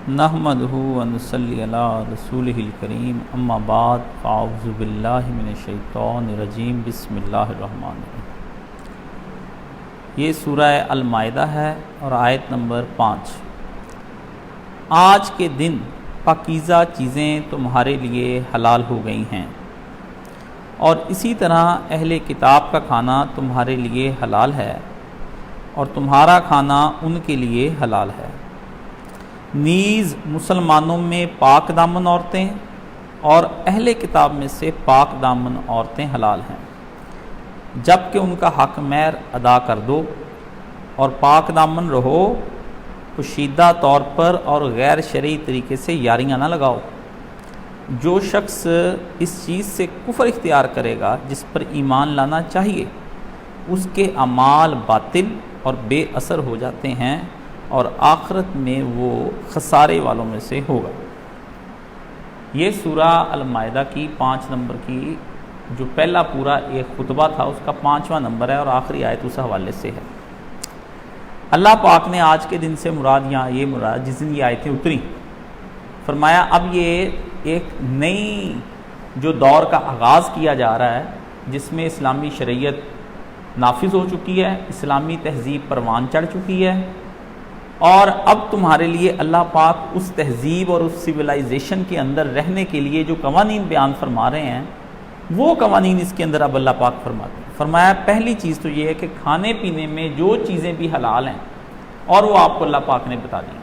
نحمدہ ونصلی علی رسولہ الکریم اما بعد فاعوذ باللہ من الشیطان الرجیم بسم اللہ الرحمن الرحیم۔ یہ سورہ المائدہ ہے اور آیت نمبر 5۔ آج کے دن پاکیزہ چیزیں تمہارے لیے حلال ہو گئی ہیں، اور اسی طرح اہل کتاب کا کھانا تمہارے لیے حلال ہے اور تمہارا کھانا ان کے لیے حلال ہے۔ نیز مسلمانوں میں پاک دامن عورتیں اور اہل کتاب میں سے پاک دامن عورتیں حلال ہیں، جب کہ ان کا حق مہر ادا کر دو اور پاک دامن رہو، پوشیدہ طور پر اور غیر شرعی طریقے سے یاریاں نہ لگاؤ۔ جو شخص اس چیز سے کفر اختیار کرے گا جس پر ایمان لانا چاہیے، اس کے اعمال باطل اور بے اثر ہو جاتے ہیں اور آخرت میں وہ خسارے والوں میں سے ہوگا۔ یہ سورہ المائدہ کی 5 نمبر کی جو پہلا پورا ایک خطبہ تھا اس کا 5واں نمبر ہے اور آخری آیت اس حوالے سے ہے۔ اللہ پاک نے آج کے دن سے مراد یہاں یہ مراد جس دن یہ آیتیں اتری، فرمایا اب یہ ایک نئی جو دور کا آغاز کیا جا رہا ہے جس میں اسلامی شریعت نافذ ہو چکی ہے، اسلامی تہذیب پروان چڑھ چکی ہے، اور اب تمہارے لیے اللہ پاک اس تہذیب اور اس سویلائزیشن کے اندر رہنے کے لیے جو قوانین بیان فرما رہے ہیں وہ قوانین اس کے اندر اب اللہ پاک فرماتے ہیں۔ فرمایا پہلی چیز تو یہ ہے کہ کھانے پینے میں جو چیزیں بھی حلال ہیں اور وہ آپ کو اللہ پاک نے بتا دی،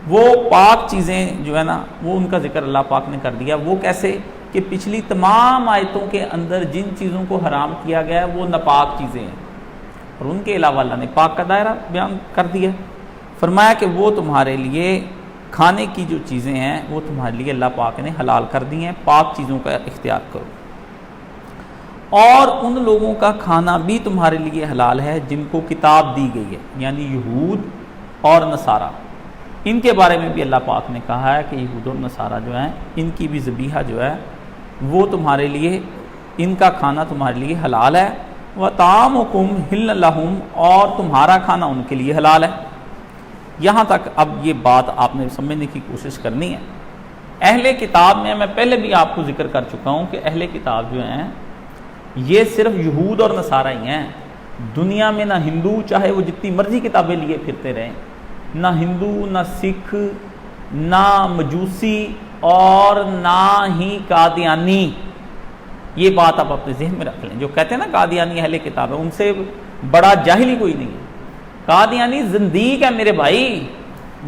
وہ پاک چیزیں جو ہے نا وہ ان کا ذکر اللہ پاک نے کر دیا۔ وہ کیسے کہ پچھلی تمام آیتوں کے اندر جن چیزوں کو حرام کیا گیا ہے وہ ناپاک چیزیں ہیں، اور ان کے علاوہ اللہ نے پاک کا دائرہ بیان کر دیا۔ فرمایا کہ وہ تمہارے لیے کھانے کی جو چیزیں ہیں وہ تمہارے لیے اللہ پاک نے حلال کر دی ہیں، پاک چیزوں کا اختیار کرو۔ اور ان لوگوں کا کھانا بھی تمہارے لیے حلال ہے جن کو کتاب دی گئی ہے، یعنی یہود اور نصارہ۔ ان کے بارے میں بھی اللہ پاک نے کہا ہے کہ یہود اور نصارہ جو ہیں ان کی بھی ذبیحہ جو ہے وہ تمہارے لیے، ان کا کھانا تمہارے لیے حلال ہے۔ وَطَعَامُكُمْ حِلٌّ لَّهُمْ، اور تمہارا کھانا ان کے لیے حلال ہے۔ یہاں تک اب یہ بات آپ نے سمجھنے کی کوشش کرنی ہے۔ اہل کتاب میں پہلے بھی آپ کو ذکر کر چکا ہوں کہ اہل کتاب جو ہیں یہ صرف یہود اور نصارہ ہی ہیں، دنیا میں نہ ہندو چاہے وہ جتنی مرضی کتابیں لیے پھرتے رہیں، نہ ہندو نہ سکھ نہ مجوسی اور نہ ہی قادیانی۔ یہ بات آپ اپنے ذہن میں رکھ لیں۔ جو کہتے ہیں نا قادیانی اہل کتاب ہے، ان سے بڑا جاہل ہی کوئی نہیں ہے۔ قادیانی زندیق ہے میرے بھائی،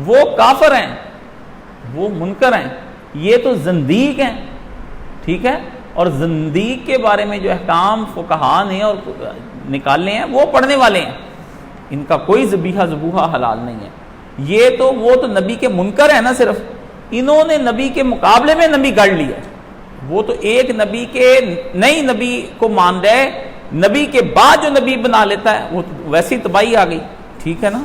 وہ کافر ہیں، وہ منکر ہیں، یہ تو زندیق ہیں، ٹھیک ہے؟ اور زندیق کے بارے میں جو احکام فقہا نے اور نکالنے ہیں وہ پڑھنے والے ہیں، ان کا کوئی ذبیحہ ذبوحہ حلال نہیں ہے۔ یہ تو وہ تو نبی کے منکر ہیں نا، صرف انہوں نے نبی کے مقابلے میں نبی گڑھ لیا۔ وہ تو ایک نبی کے نئی نبی کو مان رہے، نبی کے بعد جو نبی بنا لیتا ہے وہ ویسی تباہی آ گئی، ٹھیک ہے نا؟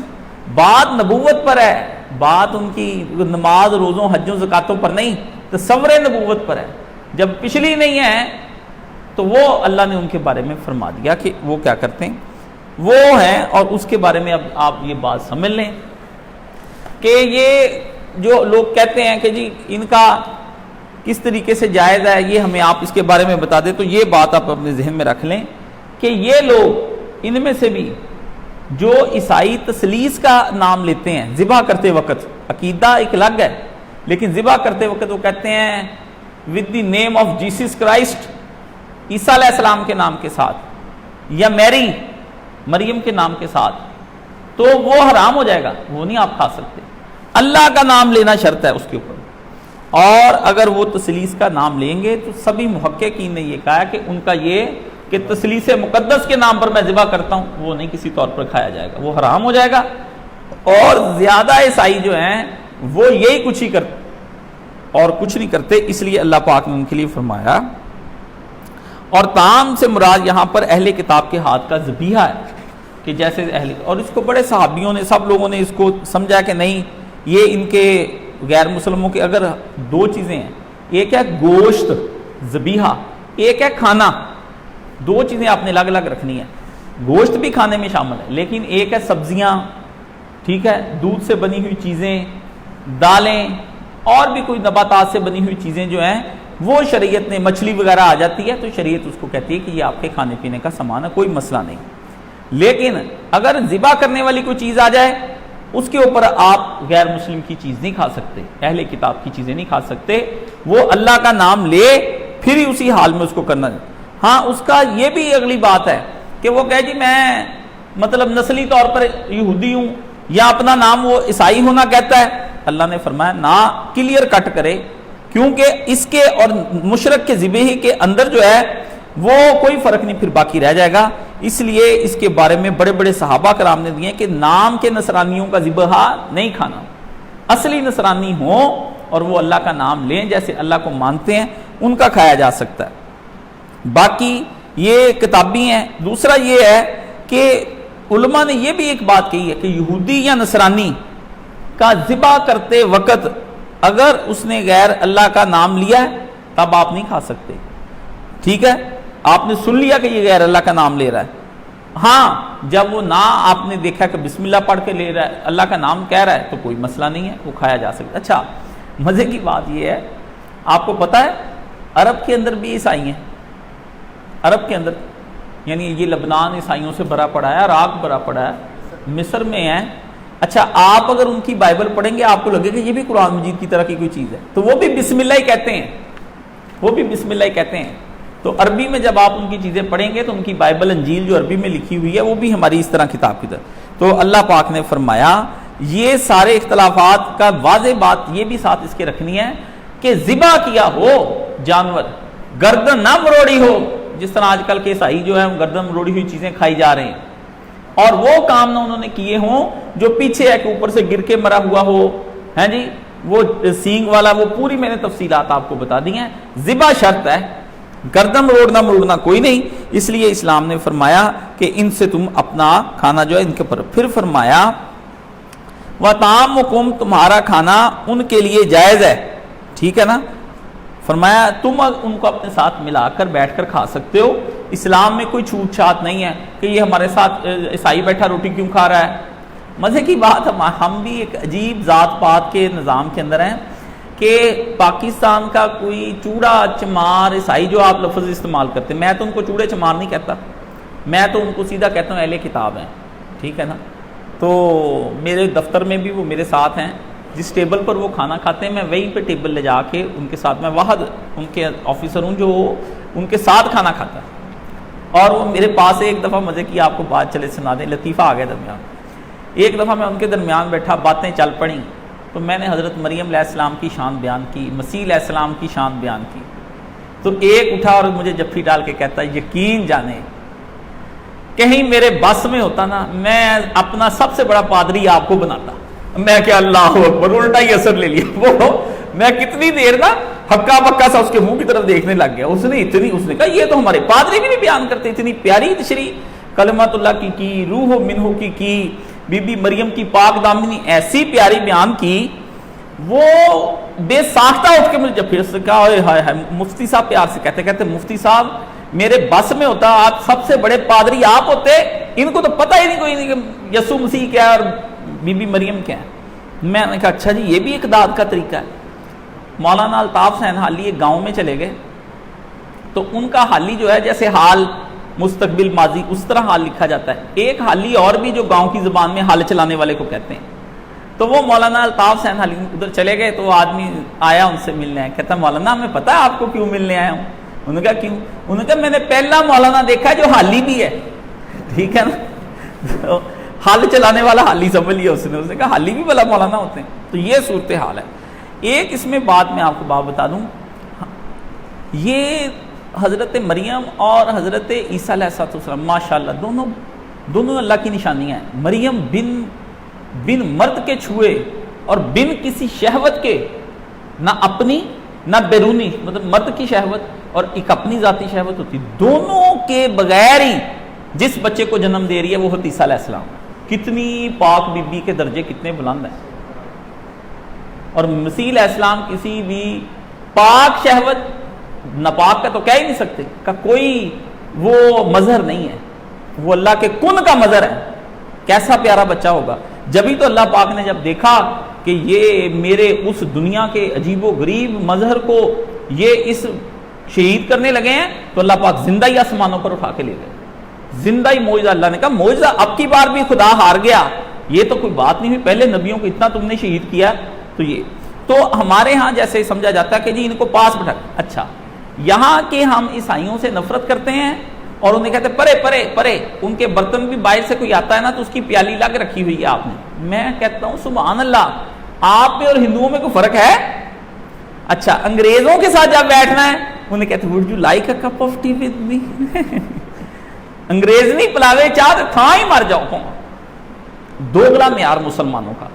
بات نبوت پر ہے، بات ان کی نماز روزوں حجوں زکاتوں پر نہیں، تصور نبوت پر ہے۔ جب پچھلی نہیں ہے تو وہ اللہ نے ان کے بارے میں فرما دیا کہ وہ کیا کرتے ہیں، وہ ہیں۔ اور اس کے بارے میں اب آپ یہ بات سمجھ لیں کہ یہ جو لوگ کہتے ہیں کہ جی ان کا کس طریقے سے جائز ہے، یہ ہمیں آپ اس کے بارے میں بتا دیں، تو یہ بات آپ اپنے ذہن میں رکھ لیں کہ یہ لوگ ان میں سے بھی جو عیسائی تثلیث کا نام لیتے ہیں ذبح کرتے وقت، عقیدہ ایک الگ ہے، لیکن ذبح کرتے وقت وہ کہتے ہیں with the name of Jesus Christ, عیسیٰ علیہ السلام کے نام کے ساتھ، یا میری مریم کے نام کے ساتھ، تو وہ حرام ہو جائے گا، وہ نہیں آپ کھا سکتے۔ اللہ کا نام لینا شرط ہے اس کے اوپر، اور اگر وہ تثلیث کا نام لیں گے تو سبھی محققین نے یہ کہا کہ ان کا یہ کہ تثلیث مقدس کے نام پر میں ذبح کرتا ہوں وہ نہیں کسی طور پر کھایا جائے گا، وہ حرام ہو جائے گا۔ اور زیادہ عیسائی جو ہیں وہ یہی کچھ ہی کرتے اور کچھ نہیں کرتے، اس لیے اللہ پاک نے ان کے لیے فرمایا۔ اور طعام سے مراد یہاں پر اہل کتاب کے ہاتھ کا ذبیحہ ہے، کہ جیسے اور اس کو بڑے صحابیوں نے سب لوگوں نے اس کو سمجھا کہ نہیں، یہ ان کے غیر مسلموں کے اگر دو چیزیں ہیں، ایک ہے گوشت ذبیحہ، ایک ہے کھانا، دو چیزیں آپ نے الگ الگ رکھنی ہے۔ گوشت بھی کھانے میں شامل ہے، لیکن ایک ہے سبزیاں، ٹھیک ہے، دودھ سے بنی ہوئی چیزیں، دالیں اور بھی کوئی نباتات سے بنی ہوئی چیزیں جو ہیں وہ شریعت نے، مچھلی وغیرہ آ جاتی ہے تو شریعت اس کو کہتی ہے کہ یہ آپ کے کھانے پینے کا سامان ہے، کوئی مسئلہ نہیں۔ لیکن اگر ذبح کرنے والی کوئی چیز آ جائے اس کے اوپر آپ غیر مسلم کی چیز نہیں کھا سکتے، اہل کتاب کی چیزیں نہیں کھا سکتے۔ وہ اللہ کا نام لے پھر ہی اسی حال میں اس کو کرنا ہے۔ ہاں اس کا یہ بھی اگلی بات ہے کہ وہ کہے جی میں مطلب نسلی طور پر یہودی ہوں، یا اپنا نام وہ عیسائی ہونا کہتا ہے، اللہ نے فرمایا نہ، کلیئر کٹ کرے، کیونکہ اس کے اور مشرک کے ذبح کے اندر جو ہے وہ کوئی فرق نہیں پھر باقی رہ جائے گا۔ اس لیے اس کے بارے میں بڑے بڑے صحابہ کرام نے دیے کہ نام کے نصرانیوں کا ذبح نہیں کھانا، اصلی نصرانی ہوں اور وہ اللہ کا نام لیں، جیسے اللہ کو مانتے ہیں، ان کا کھایا جا سکتا ہے۔ باقی یہ کتابی ہیں۔ دوسرا یہ ہے کہ علماء نے یہ بھی ایک بات کہی ہے کہ یہودی یا نصرانی کا ذبح کرتے وقت اگر اس نے غیر اللہ کا نام لیا ہے تب آپ نہیں کھا سکتے، ٹھیک ہے؟ آپ نے سن لیا کہ یہ غیر اللہ کا نام لے رہا ہے، ہاں جب وہ نہ آپ نے دیکھا کہ بسم اللہ پڑھ کے لے رہا ہے، اللہ کا نام کہہ رہا ہے، تو کوئی مسئلہ نہیں ہے، وہ کھایا جا سکتا۔ اچھا مزے کی بات یہ ہے، آپ کو پتا ہے عرب کے اندر بھی عیسائی ہیں، عرب کے اندر، یعنی یہ لبنان عیسائیوں سے بھرا پڑا ہے، عراق بھرا پڑا ہے، مصر میں ہیں۔ اچھا آپ اگر ان کی بائبل پڑھیں گے آپ کو لگے کہ یہ بھی قرآن مجید کی طرح کی کوئی چیز ہے، تو وہ بھی بسم اللہ ہی کہتے ہیں، وہ بھی بسم اللہ ہی کہتے ہیں۔ تو عربی میں جب آپ ان کی چیزیں پڑھیں گے تو ان کی بائبل انجیل جو عربی میں لکھی ہوئی ہے وہ بھی ہماری اس طرح کتاب کی طرح۔ تو اللہ پاک نے فرمایا یہ سارے اختلافات کا واضح بات یہ بھی ساتھ اس کے رکھنی ہے کہ ذبح کیا ہو جانور، گردن نہ مروڑی ہو، جس طرح آج کل کے عیسائی جو ہے گردن مروڑی ہوئی چیزیں کھائی جا رہے ہیں، اور وہ کام نہ انہوں نے کیے ہوں جو پیچھے ہے کہ اوپر سے گر کے مرا ہوا ہو، ہیں جی وہ سینگ والا، وہ پوری میں نے تفصیلات آپ کو بتا دی ہیں۔ ذبح شرط ہے، گردن مروڑنا کوئی نہیں۔ اس لیے اسلام نے فرمایا کہ ان سے تم اپنا کھانا جو ہے ان کے پر، پھر فرمایا وَطَعَامُكُمْ تمہارا کھانا ان کے لیے جائز ہے، ٹھیک ہے نا؟ فرمایا تم ان کو اپنے ساتھ ملا کر بیٹھ کر کھا سکتے ہو، اسلام میں کوئی چھوٹ چھات نہیں ہے کہ یہ ہمارے ساتھ عیسائی بیٹھا روٹی کیوں کھا رہا ہے۔ مزے کی بات ہے، ہم بھی ایک عجیب ذات پات کے نظام کے اندر ہیں کہ پاکستان کا کوئی چوڑا چمار عیسائی جو آپ لفظ استعمال کرتے ہیں، میں تو ان کو چوڑے چمار نہیں کہتا، میں تو ان کو سیدھا کہتا ہوں اہل کتاب ہیں، ٹھیک ہے نا؟ تو میرے دفتر میں بھی وہ میرے ساتھ ہیں، جس ٹیبل پر وہ کھانا کھاتے ہیں میں وہیں پہ ٹیبل لے جا کے ان کے ساتھ، میں واحد ان کے آفیسر ہوں جو ان کے ساتھ کھانا کھاتا ہے۔ اور وہ میرے پاس ایک دفعہ مزے کی آپ کو بات چلے سنا دیں، لطیفہ آ گیا درمیان۔ ایک دفعہ میں ان کے درمیان بیٹھا، باتیں چل پڑیں، تو میں نے حضرت مریم علیہ السلام کی شان بیان کی، مسیح علیہ السلام کی شان بیان کی، تو ایک اٹھا اور مجھے جفی ڈال کے کہتا ہے یقین جانے کہیں میرے بس میں ہوتا نا میں اپنا سب سے بڑا پادری آپ کو بناتا۔ میں کہ اللہ اکبر، الٹا ہی اثر لے لیا وہ، میں کتنی دیر نا ہکا بکا سا اس کے منہ کی طرف دیکھنے لگ گیا۔ اس نے کہا یہ تو ہمارے پادری بھی نہیں بیان کرتے، اتنی پیاری تشریح کلمات اللہ کی روح منہ کی بی بی مریم کی پاک دامنی ایسی پیاری بیان کی، وہ بے ساختہ اٹھ کے مجھے جب پھر سے کہا ہائے ہائے، مفتی صاحب پیار سے کہتے مفتی صاحب میرے بس میں ہوتا آپ سب سے بڑے پادری آپ ہوتے، ان کو تو پتہ ہی نہیں کوئی نہیں کہ یسوع مسیح کیا ہے اور بی بی مریم کیا ہے۔ میں نے کہا اچھا جی یہ بھی ایک داد کا طریقہ ہے۔ مولانا الطاف حسین حالی ایک گاؤں میں چلے گئے، تو ان کا حالی جو ہے جیسے حال مستقبل ماضی اس طرح حال لکھا جاتا ہے، ایک حالی اور بھی جو گاؤں کی زبان میں حال چلانے والے کو کہتے ہیں۔ تو وہ مولانا الطاف حسین حالی ادھر چلے گئے، تو وہ آدمی آیا ان سے ملنے، کہتا مولانا ہمیں پتا ہے آپ کو کیوں ملنے آیا ہوں۔ انہوں نے کہا کیوں؟ انہوں نے کہا میں نے پہلا مولانا دیکھا جو حالی بھی ہے، ٹھیک ہے نا؟ حال چلانے والا حالی سمجھ لیا اس نے کہا حالی بھی بلا مولانا ہوتے ہیں۔ تو یہ صورتحال ہے۔ ایک اس میں بات میں آپ کو بات بتا دوں، یہ حضرت مریم اور حضرت عیسیٰ علیہ السلام ماشاءاللہ دونوں اللہ کی نشانیاں ہیں۔ مریم بن مرد کے چھوئے اور بن کسی شہوت کے، نہ اپنی نہ بیرونی، مطلب مرد کی شہوت اور ایک اپنی ذاتی شہوت ہوتی، دونوں کے بغیر ہی جس بچے کو جنم دے رہی ہے وہ عیسیٰ علیہ السلام۔ کتنی پاک بی بی کے درجے کتنے بلند ہیں، اور مسیح علیہ السلام کسی بھی پاک شہوت ناپاک کا تو کہہ ہی نہیں سکتے، کا کوئی وہ مظہر نہیں ہے، وہ اللہ کے کن کا مظہر ہے۔ کیسا پیارا بچہ ہوگا۔ جبھی تو اللہ پاک نے جب دیکھا کہ یہ میرے اس دنیا کے عجیب و غریب مظہر کو یہ اس شہید کرنے لگے ہیں، تو اللہ پاک زندہ ہی آسمانوں پر اٹھا کے لے گئے، زندہ ہی معجزہ۔ اللہ نے کہا معجزہ اب کی بار بھی خدا ہار گیا، یہ تو کوئی بات نہیں ہوئی، پہلے نبیوں کو اتنا تم نے شہید کیا، تو یہ تو ہمارے ہاں جیسے سمجھا جاتا ہے کہ جی ان کو پاس بٹھا، اچھا یہاں کے ہم عیسائیوں سے نفرت کرتے ہیں اور انہیں کہتے ہیں پرے پرے پرے، ان کے برتن بھی باہر سے کوئی آتا ہے نا تو اس کی پیالی لا کے رکھی ہوئی ہے آپ نے۔ میں کہتا ہوں سبحان اللہ، آپ میں اور ہندوؤں میں کوئی فرق ہے؟ اچھا انگریزوں کے ساتھ جب بیٹھنا ہے انہیں کہتے ہیں would you like a cup of tea with me؟ انگریز نہیں پلاوے چاہ تو تھا ہی مر جاؤ۔ دوگلا معیار مسلمانوں کا،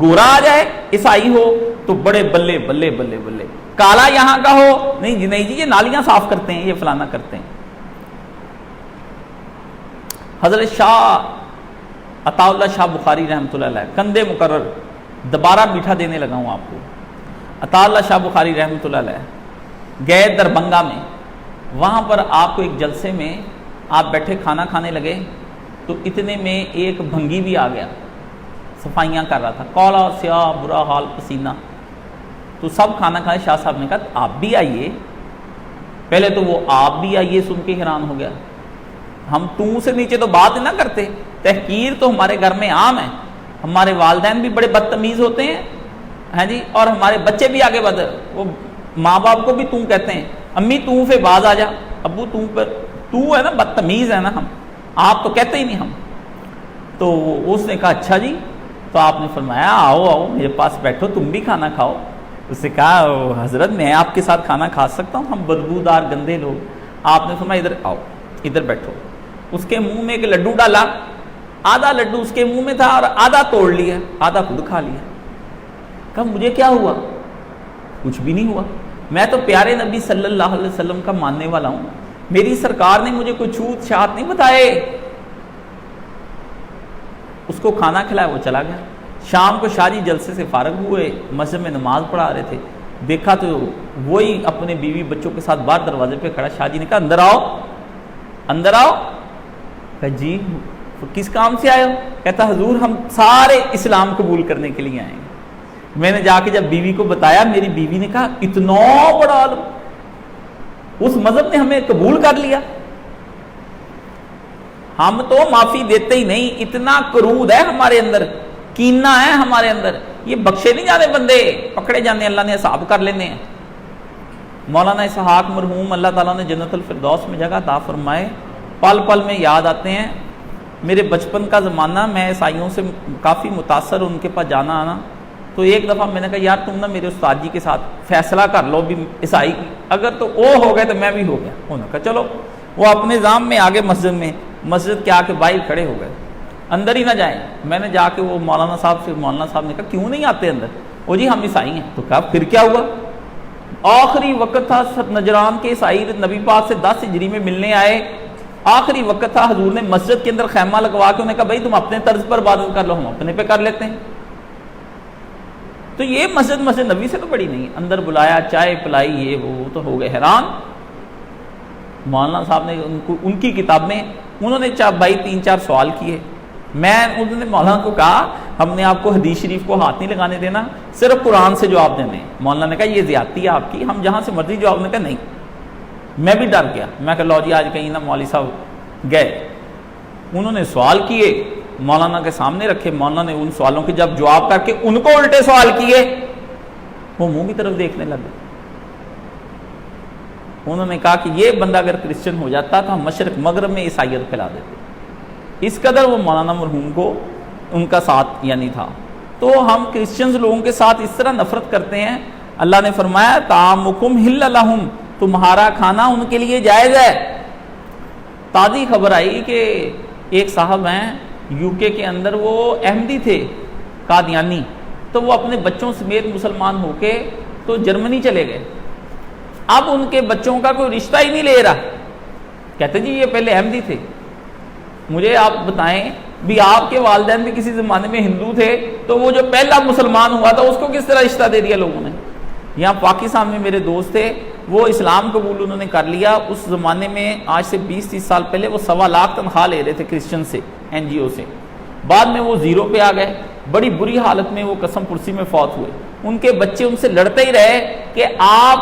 گورا آ جائے عیسائی ہو تو بڑے بلے بلے بلے بلے، کالا یہاں کا ہو نہیں جی نہیں جی یہ نالیاں صاف کرتے ہیں، یہ فلانا کرتے ہیں۔ حضرت شاہ عطا اللہ شاہ بخاری رحمۃ اللہ علیہ، کندھے مقرر، دوبارہ میٹھا دینے لگا ہوں آپ کو۔ عطا اللہ شاہ بخاری رحمۃ اللہ علیہ گئے دربنگا میں، وہاں پر آپ کو ایک جلسے میں آپ بیٹھے کھانا کھانے لگے تو اتنے میں ایک بھنگی بھی آ گیا، صفائیاں کر رہا تھا، کالا سیاہ برا حال پسینہ، تو سب کھانا کھائے، شاہ صاحب نے کہا آپ بھی آئیے۔ پہلے تو وہ آپ بھی آئیے سن کے حیران ہو گیا، ہم تو سے نیچے تو بات نہ کرتے، تحقیر تو ہمارے گھر میں عام ہے، ہمارے والدین بھی بڑے بدتمیز ہوتے ہیں ہاں جی، اور ہمارے بچے بھی آگے بڑھ، وہ ماں باپ کو بھی تو کہتے ہیں، امی تو سے باز آ جا، ابو تو پر تو ہے نا بدتمیز ہے نا، ہم آپ تو کہتے ہی نہیں ہم۔ تو اس نے کہا اچھا جی، تو آپ نے فرمایا آؤ آؤ میرے پاس بیٹھو تم بھی کھانا کھاؤ۔ اس نے کہا حضرت میں آپ کے ساتھ کھانا کھا سکتا ہوں، ہم بدبودار گندے لوگ۔ آپ نے فرمایا ادھر آؤ ادھر بیٹھو۔ اس کے منہ میں ایک لڈو ڈالا، آدھا لڈو اس کے منہ میں تھا اور آدھا توڑ لیا، آدھا خود کھا لیا۔ کہا مجھے کیا ہوا؟ کچھ بھی نہیں ہوا، میں تو پیارے نبی صلی اللہ علیہ وسلم کا ماننے والا ہوں، میری سرکار نے مجھے کوئی چھوت چھات نہیں بتائے۔ اس کو کھانا کھلایا، وہ چلا گیا۔ شام کو شاہ جی جلسے سے فارغ ہوئے، مسجد میں نماز پڑھا رہے تھے، دیکھا تو وہی اپنے بیوی بچوں کے ساتھ باہر دروازے پہ کھڑا۔ شاہ جی نے کہا اندر آؤ اندر آؤ۔ کہا جی کس کام سے آئے ہو؟ کہتا حضور ہم سارے اسلام قبول کرنے کے لیے آئے ہیں۔ میں نے جا کے جب بیوی کو بتایا، میری بیوی نے کہا اتنا بڑا عالم، اس مذہب نے ہمیں قبول کر لیا، ہم تو معافی دیتے ہی نہیں، اتنا کرود ہے ہمارے اندر، کینہ ہے ہمارے اندر، یہ بخشے نہیں جانے بندے، پکڑے جانے، اللہ نے حساب کر لینے ہیں۔ مولانا اسحاق مرحوم اللہ تعالیٰ نے جنت الفردوس میں جگہ عطا فرمائے، پل پل میں یاد آتے ہیں میرے بچپن کا زمانہ، میں عیسائیوں سے کافی متاثر، ان کے پاس جانا آنا، تو ایک دفعہ میں نے کہا یار تم نا میرے استاد جی کے ساتھ فیصلہ کر لو بھی عیسائی کی، اگر تو وہ ہو گئے تو میں بھی ہو گیا۔ انہوں نے کہا چلو، وہ اپنے نظام میں آگے مسجد میں، مسجد کے آ کے باہر کھڑے ہو گئے، اندر ہی نہ جائیں۔ میں نے جا کے وہ مولانا صاحب نے کہا کیوں نہیں آتے اندر؟ وہ جی ہم عیسائی ہیں۔ تو کہا پھر کیا ہوا؟ آخری وقت تھا، نجران کے عیسائی نبی پاک سے 10 ہجری میں ملنے آئے، آخری وقت تھا، حضور نے مسجد کے اندر خیمہ لگوا کے انہیں کہا بھائی تم اپنے طرز پر عبادت کر لو، ہم اپنے پہ کر لیتے ہیں۔ تو یہ مسجد نبی سے تو بڑی نہیں، اندر بلایا، چائے پلائی، یہ وہ، تو ہو گئے حیران۔ مولانا صاحب نے ان کی کتاب میں انہوں نے بھائی 3-4 سوال کیے، انہوں نے مولانا کو کہا ہم نے آپ کو حدیث شریف کو ہاتھ نہیں لگانے دینا، صرف قرآن سے جواب دینے۔ مولانا نے کہا یہ زیادتی ہے آپ کی، ہم جہاں سے مرضی جواب۔ نے کہا نہیں، میں بھی ڈر گیا، میں کہا لو جی آج کہیں نہ مولوی صاحب گئے۔ انہوں نے سوال کیے، مولانا کے سامنے رکھے، مولانا نے ان سوالوں کے جب جواب کر کے ان کو الٹے سوال کیے، وہ منہ کی طرف دیکھنے لگے۔ انہوں نے کہا کہ یہ بندہ اگر کرسچن ہو جاتا تو ہم مشرق مغرب میں عیسائیت پھیلا دیتے۔ اس قدر وہ مولانا مرحوم کو ان کا ساتھ یعنی تھا۔ تو ہم کرسچنز لوگوں کے ساتھ اس طرح نفرت کرتے ہیں۔ اللہ نے فرمایا طعامکم حل لہم، تمہارا کھانا ان کے لیے جائز ہے۔ تازی خبر آئی کہ ایک صاحب ہیں یو کے اندر، وہ احمدی تھے قادیانی، تو وہ اپنے بچوں سمیت مسلمان ہو کے تو جرمنی چلے گئے۔ اب ان کے بچوں کا کوئی رشتہ ہی نہیں لے رہا، کہتے جی یہ پہلے احمدی تھے۔ مجھے آپ بتائیں بھی آپ کے والدین بھی کسی زمانے میں ہندو تھے تو وہ جو پہلا مسلمان ہوا تھا اس کو کس طرح رشتہ دے دیا لوگوں نے؟ یہاں پاکستان میں میرے دوست تھے، وہ اسلام قبول انہوں نے کر لیا۔ اس زمانے میں آج سے 20-30 سال پہلے وہ 1.25 لاکھ تنخواہ لے رہے تھے کرسچن سے، NGO سے، بعد میں وہ زیرو پہ آ گئے۔ بڑی بری حالت میں وہ قسم پرسی میں فوت ہوئے. ان کے بچے ان سے لڑتے ہی رہے کہ آپ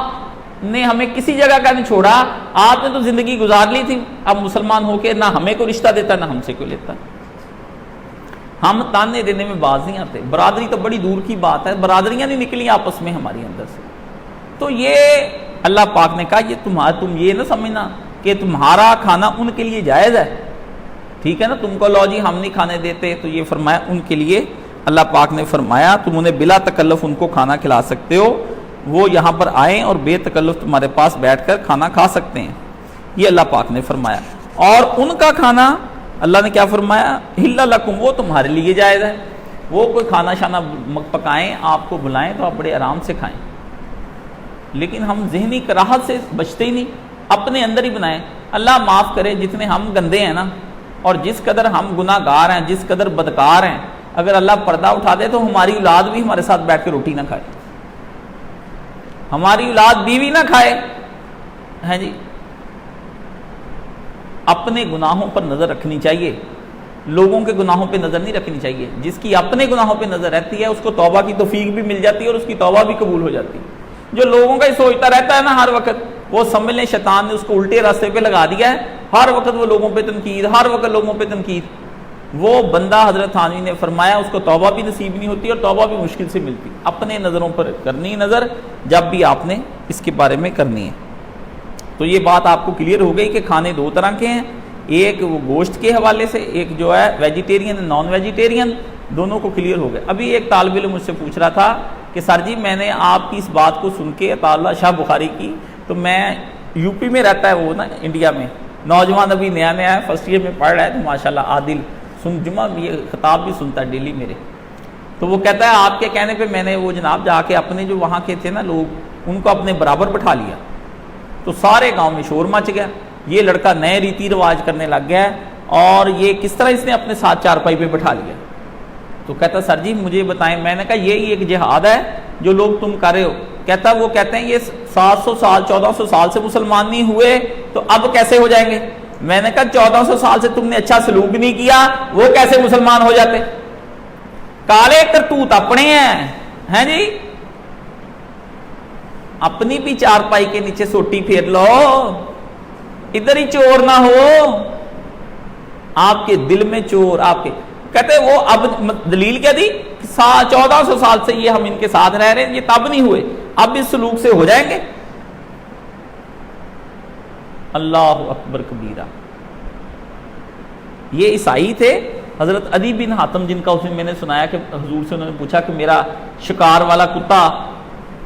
نے ہمیں کسی جگہ کا نہیں چھوڑا, آپ نے تو زندگی گزار لی تھی, اب مسلمان ہو کے نہ ہمیں کوئی رشتہ دیتا نہ ہم سے کوئی لیتا. ہم تانے دینے میں باز نہیں آتے. برادری تو بڑی دور کی بات ہے, برادریاں نہیں نکلی آپس میں ہماری اندر سے. تو یہ اللہ پاک نے کہا یہ تم یہ نہ سمجھنا کہ تمہارا کھانا ان کے لیے جائز ہے, ٹھیک ہے نا, تم کو لو جی ہم نہیں کھانے دیتے, تو یہ فرمایا ان کے لیے اللہ پاک نے فرمایا تم انہیں بلا تکلف ان کو کھانا کھلا سکتے ہو, وہ یہاں پر آئیں اور بے تکلف تمہارے پاس بیٹھ کر کھانا کھا سکتے ہیں, یہ اللہ پاک نے فرمایا. اور ان کا کھانا اللہ نے کیا فرمایا, حل لکم, وہ تمہارے لیے جائز ہے. وہ کوئی کھانا شانا پکائیں آپ کو بلائیں تو آپ بڑے آرام سے کھائیں, لیکن ہم ذہنی کراہت سے بچتے ہی نہیں, اپنے اندر ہی بنائیں. اللہ معاف کرے جتنے ہم گندے ہیں نا, اور جس قدر ہم گناہ گار ہیں, جس قدر بدکار ہیں, اگر اللہ پردہ اٹھا دے تو ہماری اولاد بھی ہمارے ساتھ بیٹھ کے روٹی نہ کھائے, ہماری اولاد بیوی نہ کھائے ہیں جی. اپنے گناہوں پر نظر رکھنی چاہیے, لوگوں کے گناہوں پہ نظر نہیں رکھنی چاہیے. جس کی اپنے گناہوں پہ نظر رہتی ہے اس کو توبہ کی توفیق بھی مل جاتی ہے اور اس کی توبہ بھی قبول ہو جاتی ہے. جو لوگوں کا ہی سوچتا رہتا ہے نا ہر وقت, وہ سمجھ لیں شیطان نے اس کو الٹے راستے پہ لگا دیا ہے, ہر وقت وہ لوگوں پہ تنقید, ہر وقت لوگوں پہ تنقید. وہ بندہ حضرت تھانوی نے فرمایا اس کو توبہ بھی نصیب نہیں ہوتی اور توبہ بھی مشکل سے ملتی. اپنے نظروں پر کرنی نظر جب بھی آپ نے اس کے بارے میں کرنی ہے. تو یہ بات آپ کو کلیئر ہو گئی کہ کھانے دو طرح کے ہیں, ایک وہ گوشت کے حوالے سے, ایک جو ہے ویجیٹیرین نان ویجیٹیرین, دونوں کو کلیئر ہو گئے. ابھی ایک طالب علم مجھ سے پوچھ رہا تھا کہ سر جی میں نے آپ کی اس بات کو سن کے عطا اللہ شاہ بخاری کی, تو میں یو پی میں رہتا ہے وہ نا انڈیا میں, نوجوان ابھی نیا ہے, فرسٹ ایئر میں پڑھ رہا ہے, تو ماشاءاللہ عادل جمعہ یہ خطاب بھی سنتا ہے ڈیلی میرے. تو وہ کہتا ہے آپ کے کہنے پہ میں نے وہ جناب جا کے اپنے جو وہاں کے تھے نا لوگ ان کو اپنے برابر بٹھا لیا, تو سارے گاؤں میں شور مچ گیا, یہ لڑکا نئے ریتی رواج کرنے لگ گیا ہے, اور یہ کس طرح اس نے اپنے ساتھ چارپائی پہ بٹھا لیا. تو کہتا سر جی مجھے بتائیں. میں نے کہا یہی ایک جہاد ہے جو لوگ تم کر رہے ہو. کہتا وہ کہتے ہیں یہ 700 سال 1400 سال سے مسلمان نہیں ہوئے تو اب کیسے ہو جائیں گے. میں نے کہا 1400 سال سے تم نے اچھا سلوک نہیں کیا, وہ کیسے مسلمان ہو جاتے. کالے کرتوت اپنے ہیں جی, اپنی بھی چارپائی کے نیچے سوٹی پھیر لو, ادھر ہی چور نہ ہو. آپ کے دل میں چور, آپ کے کہتے وہ اب دلیل کیا دی, 1400 سال سے یہ ہم ان کے ساتھ رہ رہے ہیں, یہ تب نہیں ہوئے, اب اس سلوک سے ہو جائیں گے. اللہ اکبر کبیرہ. یہ عیسائی تھے حضرت عدی بن حاتم, جن کا اس میں نے سنایا کہ حضور سے انہوں نے پوچھا کہ میرا شکار والا کتا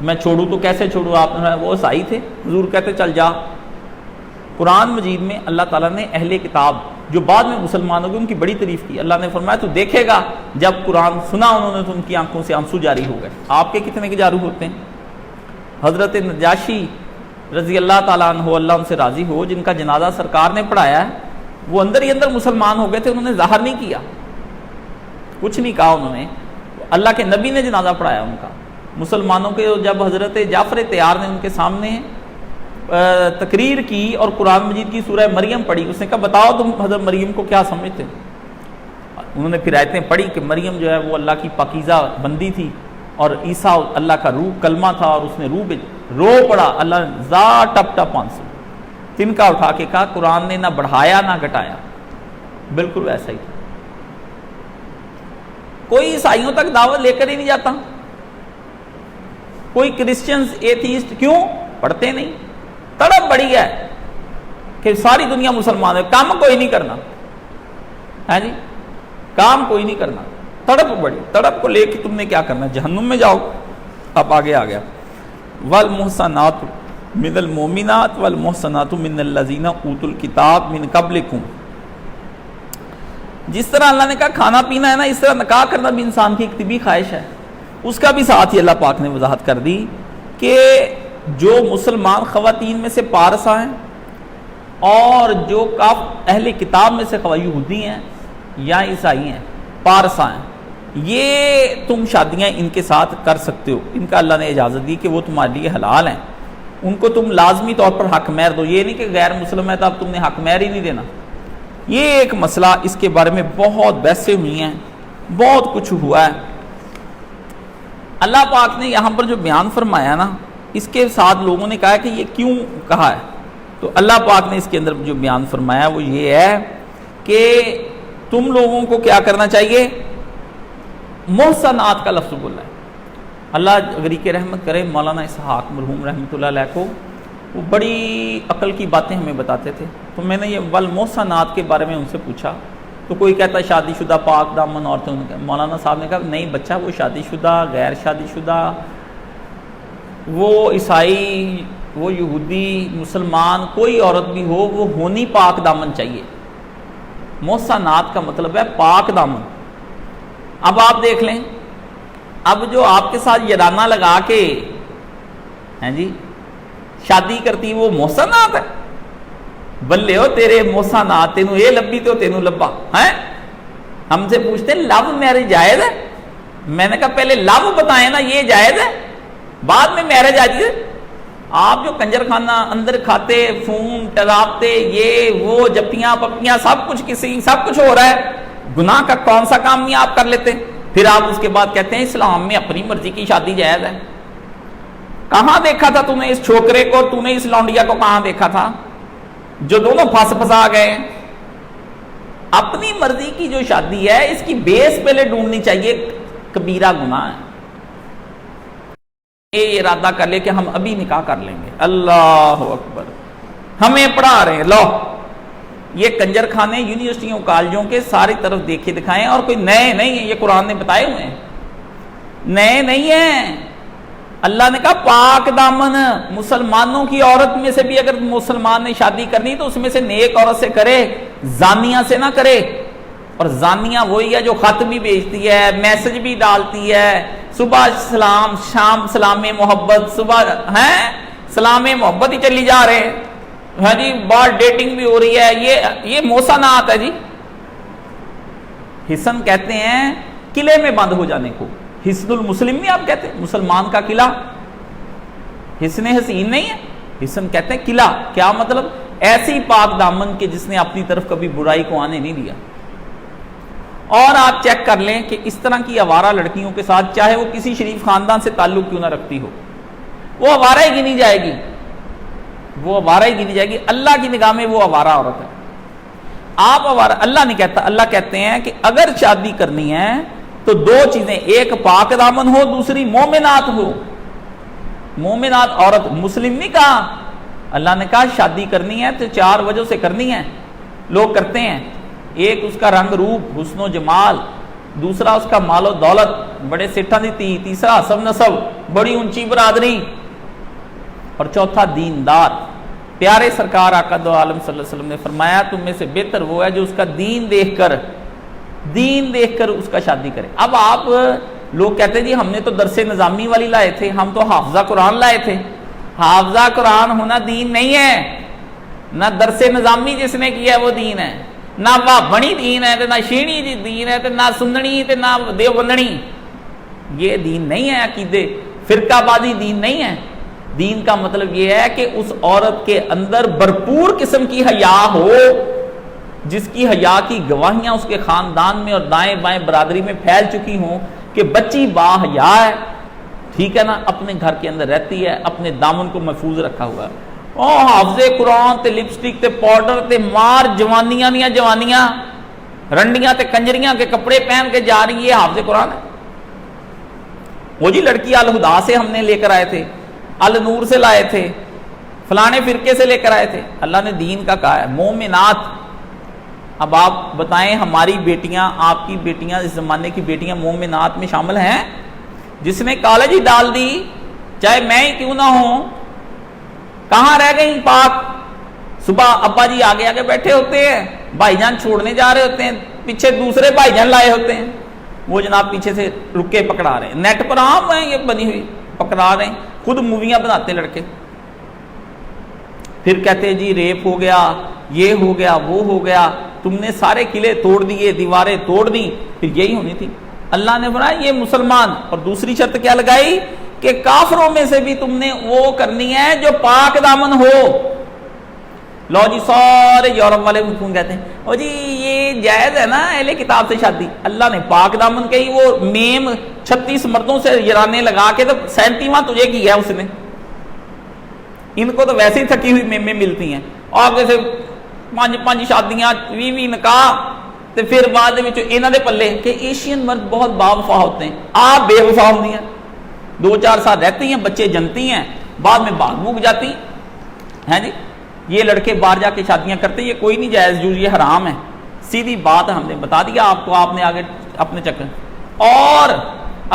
میں چھوڑوں تو کیسے چھوڑوں, آپ نے, وہ عیسائی تھے. حضور کہتے چل جا. قرآن مجید میں اللہ تعالیٰ نے اہل کتاب جو بعد میں مسلمان ہو گئے ان کی بڑی تعریف کی. اللہ نے فرمایا تو دیکھے گا جب قرآن سنا انہوں نے تو ان کی آنکھوں سے آنسو جاری ہو گئے. آپ کے کتنے کے جاری ہوتے ہیں. حضرت نجاشی رضی اللہ تعالیٰ عنہ, اللہ ان سے راضی ہو, جن کا جنازہ سرکار نے پڑھایا ہے, وہ اندر ہی اندر مسلمان ہو گئے تھے. انہوں نے ظاہر نہیں کیا, کچھ نہیں کہا انہوں نے. اللہ کے نبی نے جنازہ پڑھایا ان کا مسلمانوں کے. جب حضرت جعفر طیار نے ان کے سامنے تقریر کی اور قرآن مجید کی سورہ مریم پڑھی, اس نے کہا بتاؤ تم حضرت مریم کو کیا سمجھتے. انہوں نے پھر آیتیں پڑھی کہ مریم جو ہے وہ اللہ کی پاکیزہ بندی تھی اور عیسیٰ اللہ کا روح کلمہ تھا, اور اس نے روح پہ رو پڑا. اللہ نے زا ٹپ ٹپ آنسو تنکا اٹھا کے کہا قرآن نے نہ بڑھایا نہ گھٹایا, بالکل ویسا ہی تھا. کوئی عیسائیوں تک دعوت لے کر ہی نہیں جاتا, کوئی کرسچنز ایتھیسٹ کیوں پڑھتے نہیں. تڑپ بڑی ہے کہ ساری دنیا مسلمان ہے, کام کوئی نہیں کرنا ہے جی, کام کوئی نہیں کرنا. تڑپ بڑی, تڑپ کو لے کے تم نے کیا کرنا, جہنم میں جاؤ. اب آگے آ گیا والمحصنات من المؤمنات والمحصنات من الذین اوتوا الکتاب من قبلکم. جس طرح اللہ نے کہا کھانا پینا ہے نا, اس طرح نکاح کرنا بھی انسان کی ایک طبی خواہش ہے. اس کا بھی ساتھ ہی اللہ پاک نے وضاحت کر دی کہ جو مسلمان خواتین میں سے پارسا ہیں اور جو اہل کتاب میں سے یہودی ہیں یا عیسائی ہیں, پارسا ہیں, یہ تم شادیاں ان کے ساتھ کر سکتے ہو. ان کا اللہ نے اجازت دی کہ وہ تمہارے لیے حلال ہیں. ان کو تم لازمی طور پر حق مہر دو. یہ نہیں کہ غیر مسلم ہے تو اب تم نے حق مہر ہی نہیں دینا. یہ ایک مسئلہ, اس کے بارے میں بہت بحثیں ہوئی ہیں بہت کچھ ہوا ہے۔ اللہ پاک نے یہاں پر جو بیان فرمایا نا، اس کے ساتھ لوگوں نے کہا کہ یہ کیوں کہا ہے، تو اللہ پاک نے اس کے اندر جو بیان فرمایا وہ یہ ہے کہ تم لوگوں کو کیا کرنا چاہیے، محسنات کا لفظ بولا ہے۔ اللہ غریق رحمت کرے مولانا اسحاق مرحوم رحمۃ اللہ علیہ کو، وہ بڑی عقل کی باتیں ہمیں بتاتے تھے، تو میں نے یہ والمحسنات کے بارے میں ان سے پوچھا، تو کوئی کہتا ہے شادی شدہ پاک دامن عورتیں، مولانا صاحب نے کہا نہیں بچہ، وہ شادی شدہ، غیر شادی شدہ، وہ عیسائی، وہ یہودی، مسلمان، کوئی عورت بھی ہو، وہ ہونی پاک دامن چاہیے۔ محسنات کا مطلب ہے پاک دامن۔ اب آپ دیکھ لیں، اب جو آپ کے ساتھ یارانہ لگا کے ہیں جی شادی کرتی وہ محسنات ہے؟ بلے ہو تیرے محسنات، تینوں یہ لبی تو تینوں لبا ہے۔ ہم سے پوچھتے ہیں لو میرج جائز ہے؟ میں نے کہا پہلے لو بتائیں نا، یہ جائز ہے، بعد میں میرج آ جائے۔ آپ جو کنجر خانہ اندر کھاتے، فون ٹراپتے، یہ وہ جپیاں پپیاں سب کچھ ہو رہا ہے، گناہ کا کون سا کام نہیں آپ کر لیتے؟ پھر آپ اس کے بعد کہتے ہیں اسلام میں اپنی مرضی کی شادی جائز ہے۔ کہاں دیکھا تھا تو نے اس چھوکرے کو، تو نے اس لونڈیا کو کہاں دیکھا تھا جو دونوں پھنسا گئے؟ اپنی مرضی کی جو شادی ہے اس کی بیس پہلے ڈھونڈنی چاہیے، کبیرہ گناہ ہے۔ یہ ارادہ کر لے کہ ہم ابھی نکاح کر لیں گے، اللہ اکبر، ہمیں پڑھا رہے ہیں، لو یہ کنجر خانے یونیورسٹیوں کالجوں کے ساری طرف دیکھے دکھائیں، اور کوئی نئے نہیں ہیں، یہ قرآن نے بتائے ہوئے ہیں، نئے نہیں ہیں۔ اللہ نے کہا پاک دامن، مسلمانوں کی عورت میں سے بھی اگر مسلمان نے شادی کرنی تو اس میں سے نیک عورت سے کرے، زانیہ سے نہ کرے۔ اور زانیہ وہی ہے جو خط بھی بھیجتی ہے، میسج بھی ڈالتی ہے، صبح سلام، شام سلام محبت، صبح ہیں سلام محبت ہی چلی جا رہے ہیں، ہاں جی بار ڈیٹنگ بھی ہو رہی ہے، یہ محسنات ہے جی۔ حسن کہتے ہیں قلعے میں بند ہو جانے کو، حسن المسلم نہیں آپ کہتے، مسلمان کا قلعہ، حسن حسین نہیں ہے، حسن کہتے ہیں قلعہ۔ کیا مطلب؟ ایسی پاک دامن کے جس نے اپنی طرف کبھی برائی کو آنے نہیں دیا۔ اور آپ چیک کر لیں کہ اس طرح کی آوارہ لڑکیوں کے ساتھ، چاہے وہ کسی شریف خاندان سے تعلق کیوں نہ رکھتی ہو، وہ آوارہ ہی گنی جائے گی، وہ آوارہ ہی گنی جائے گی۔ اللہ کی نگاہ میں وہ آوارہ عورت ہے۔ آپ آوارہ، اللہ نہیں کہتا، اللہ کہتے ہیں کہ اگر شادی کرنی ہے تو دو چیزیں، ایک پاک دامن ہو، دوسری مومنات ہو۔ مومنات عورت، مسلم نہیں کہا، اللہ نے کہا شادی کرنی ہے تو 4 وجہ سے کرنی ہے۔ لوگ کرتے ہیں، ایک اس کا رنگ روپ، حسن و جمال، دوسرا اس کا مال و دولت، بڑے سیٹھاں دی، تیسرا حسب نسب، بڑی اونچی برادری، اور چوتھا دیندار۔ پیارے سرکار آقا دو عالم صلی اللہ علیہ وسلم نے فرمایا تم میں سے بہتر وہ ہے جو اس کا دین دیکھ کر اس کا شادی کرے۔ اب آپ لوگ کہتے ہیں جی ہم نے تو درس نظامی والی لائے تھے، ہم تو حافظہ قرآن لائے تھے۔ حافظہ قرآن ہونا دین نہیں ہے، نہ درس نظامی جس نے کیا ہے وہ دین ہے، نہ وہ بنی دین ہے، نہ شینی جی دین ہے، نہ سننی نہ دیوبندنی، یہ دین نہیں ہے۔ عقیدے فرقہ بازی دین نہیں ہے۔ دین کا مطلب یہ ہے کہ اس عورت کے اندر بھرپور قسم کی حیا ہو، جس کی حیا کی گواہیاں اس کے خاندان میں اور دائیں بائیں برادری میں پھیل چکی ہوں کہ بچی با حیا ہے، ٹھیک ہے نا، اپنے گھر کے اندر رہتی ہے، اپنے دامن کو محفوظ رکھا ہوا ہے۔ حافظ قرآن تے لپسٹک تے پاؤڈر تے مار جوانیاں نیا جوانیاں رنڈیاں تے کنجریاں کے کپڑے پہن کے جا رہی ہے، حافظ قرآن ہے۔ وہ جی لڑکی الہدا سے ہم نے لے کر آئے تھے، النور سے لائے تھے، فلانے فرقے سے لے کر آئے تھے۔ اللہ نے دین کا کہا ہے مومنات۔ اب آپ بتائیں ہماری بیٹیاں، آپ کی بیٹیاں، اس زمانے کی بیٹیاں مومنات میں شامل ہیں؟ جس نے کالج ہی ڈال دی، چاہے میں ہی کیوں نہ ہوں، کہاں رہ گئی پاک؟ صبح ابا جی آگے آگے بیٹھے ہوتے ہیں، بھائی جان چھوڑنے جا رہے ہوتے ہیں، پیچھے دوسرے بھائی جان لائے ہوتے ہیں، وہ جناب پیچھے سے رکے پکڑا رہے ہیں، نیٹ پر عام ہیں یہ بنی ہوئی، پکڑا رہے ہیں، خود موویاں بناتے لڑکے، پھر کہتے جی ریپ ہو گیا، یہ ہو گیا، وہ ہو گیا، تم نے سارے قلعے توڑ دیے، دیواریں توڑ دی، پھر یہی ہونی تھی۔ اللہ نے فرمایا یہ مسلمان، اور دوسری شرط کیا لگائی کہ کافروں میں سے بھی تم نے وہ کرنی ہے جو پاک دامن ہو۔ لو جی سارے یورپ والے فون کہتے ہیں او جی یہ جائز ہے نا اہل کتاب سے شادی. اللہ نے پاک دامن کہی وہ میم 36 مردوں سے یرانے لگا کے تو 37واں تجھے کیا ہے اس نے. ان کو تو ویسے ہی تھکی ہوئی میمیں ملتی ہیں اور جیسے 5 شادیاں 20 نکاح تے پھر بعد انہاں دے پلے کہ ایشین مرد بہت با وفا ہوتے ہیں. آپ بے وفا ہوتی ہیں 2-4 سال رہتی ہیں بچے جنتی ہیں بعد میں بھاگ بھوگ جاتی ہیں جی. یہ لڑکے باہر جا کے شادیاں کرتے ہیں, یہ کوئی نہیں جائز جو یہ حرام ہے. سیدھی بات ہم نے بتا دیا آپ کو, آپ نے آگے اپنے چکر. اور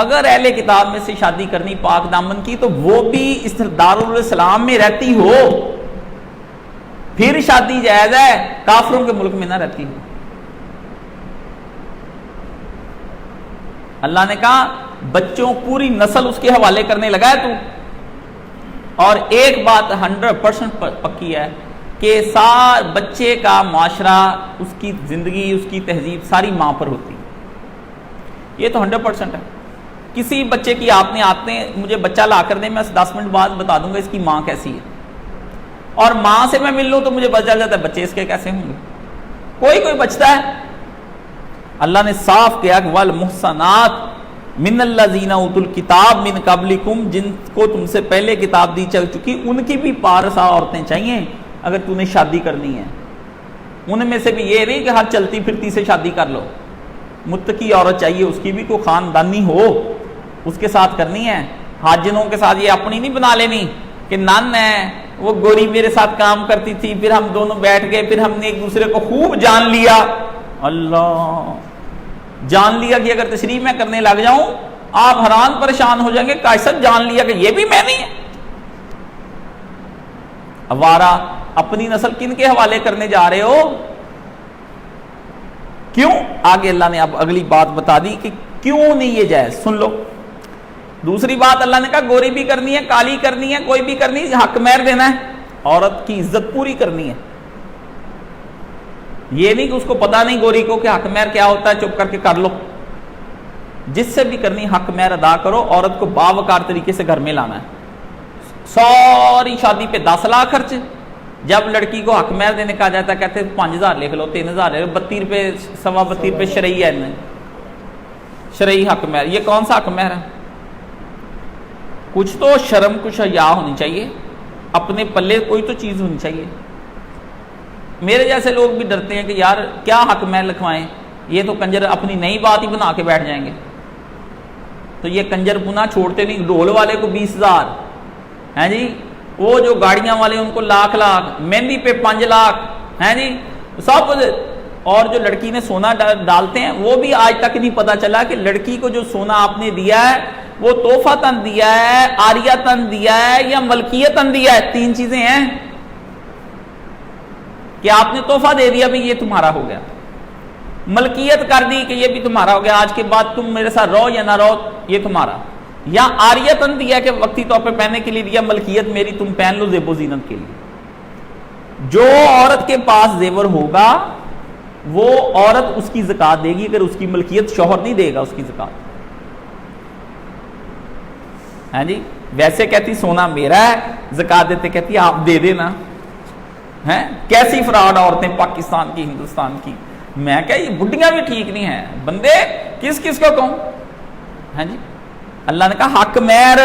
اگر اہل کتاب میں سے شادی کرنی پاک دامن کی تو وہ بھی اس دارالاسلام میں رہتی ہو, پھر شادی جائز ہے, کافروں کے ملک میں نہ رہتی ہو. اللہ نے کہا بچوں پوری نسل اس کے حوالے کرنے لگا ہے تو. اور ایک بات 100% پکی ہے کہ بچے کا معاشرہ, اس کی زندگی, اس کی تہذیب ساری ماں پر ہوتی ہے. یہ تو 100% ہے. کسی بچے کی آپ نے آتے ہیں مجھے بچہ لا کر دیں, میں 10 منٹ بعد بتا دوں گا اس کی ماں کیسی ہے, اور ماں سے میں مل لوں تو مجھے پتہ چل جاتا ہے بچے اس کے کیسے ہوں گے. کوئی بچتا ہے. اللہ نے صاف کیا کہ والمحصنات من الذین اوتوا الکتاب من قبلکم, جن کو تم سے پہلے کتاب دی چل چکی ان کی بھی پارسا عورتیں چاہیے اگر تم نے شادی کرنی ہے. ان میں سے بھی یہ نہیں کہ ہر چلتی پھرتی سے شادی کر لو. متقی عورت چاہیے, اس کی بھی کوئی خاندانی ہو, اس کے ساتھ کرنی ہے. حاجنوں کے ساتھ یہ اپنی نہیں بنا لینی کہ نان ہے وہ گوری میرے ساتھ کام کرتی تھی, پھر ہم دونوں بیٹھ گئے, پھر ہم نے ایک دوسرے کو خوب جان لیا. اللہ جان لیا کہ اگر تشریح میں کرنے لگ جاؤں آپ حیران پریشان ہو جائیں گے, کیسے جان لیا کہ یہ بھی میں نہیں ہے. اوارا اپنی نسل کن کے حوالے کرنے جا رہے ہو؟ کیوں؟ آگے اللہ نے اب اگلی بات بتا دی کہ کیوں نہیں یہ جائز, سن لو. دوسری بات اللہ نے کہا گوری بھی کرنی ہے, کالی کرنی ہے, کوئی بھی کرنی ہے, حق مہر دینا ہے, عورت کی عزت پوری کرنی ہے. یہ نہیں کہ اس کو پتا نہیں گوری کو کہ حق مہر کیا ہوتا ہے, چپ کر کے کر لو. جس سے بھی کرنی حق مہر ادا کرو. عورت کو باوقار طریقے سے گھر میں لانا ہے. ساری شادی پہ 10 لاکھ خرچ, جب لڑکی کو حق مہر دینے کا جاتا ہے کہتے ہیں 5000 لکھ لو, 3000 لکھ لو, 32 روپے 32 روپے شرعی ہے, شرعی حق مہر. یہ کون سا حق مہر ہے؟ کچھ تو شرم کچھ حیا ہونی چاہیے, اپنے پلے کوئی تو چیز ہونی چاہیے. میرے جیسے لوگ بھی ڈرتے ہیں کہ یار کیا حق مہر لکھوائیں, یہ تو کنجر اپنی نئی بات ہی بنا کے بیٹھ جائیں گے. تو یہ کنجر پنا چھوڑتے نہیں. ڈھول والے کو 20,000 ہیں جی, وہ جو گاڑیاں والے ان کو لاکھ, مہندی پہ 5 لاکھ ہیں جی سب. اور جو لڑکی نے سونا ڈالتے ہیں وہ بھی آج تک نہیں پتا چلا کہ لڑکی کو جو سونا آپ نے دیا ہے وہ تحفہ تن دیا ہے, عاریہ تن دیا ہے, یا ملکیت تن دیا ہے. 3 چیزیں ہیں کہ آپ نے تحفہ دے دیا بھی یہ تمہارا ہو گیا, ملکیت کر دی کہ یہ بھی تمہارا ہو گیا, آج کے بعد تم میرے ساتھ رہو یا نہ رہو یہ تمہارا, یا عاریتن دیا کہ وقتی طور پہ پہننے کے لیے دیا, ملکیت میری تم پہن لو زیب و زینت کے لیے. جو عورت کے پاس زیور ہوگا وہ عورت اس کی زکات دے گی, اگر اس کی ملکیت شوہر نہیں دے گا اس کی زکات. ہاں جی, ویسے کہتی سونا میرا ہے, زکات دیتے کہتی آپ دے دینا. ہیں کیسی فراڈ عورتیں پاکستان کی, ہندوستان کی. میں کہا یہ بڈیاں بھی ٹھیک نہیں ہیں, بندے کس کس کو کہوں. ہیں جی, اللہ نے کہا حق مہر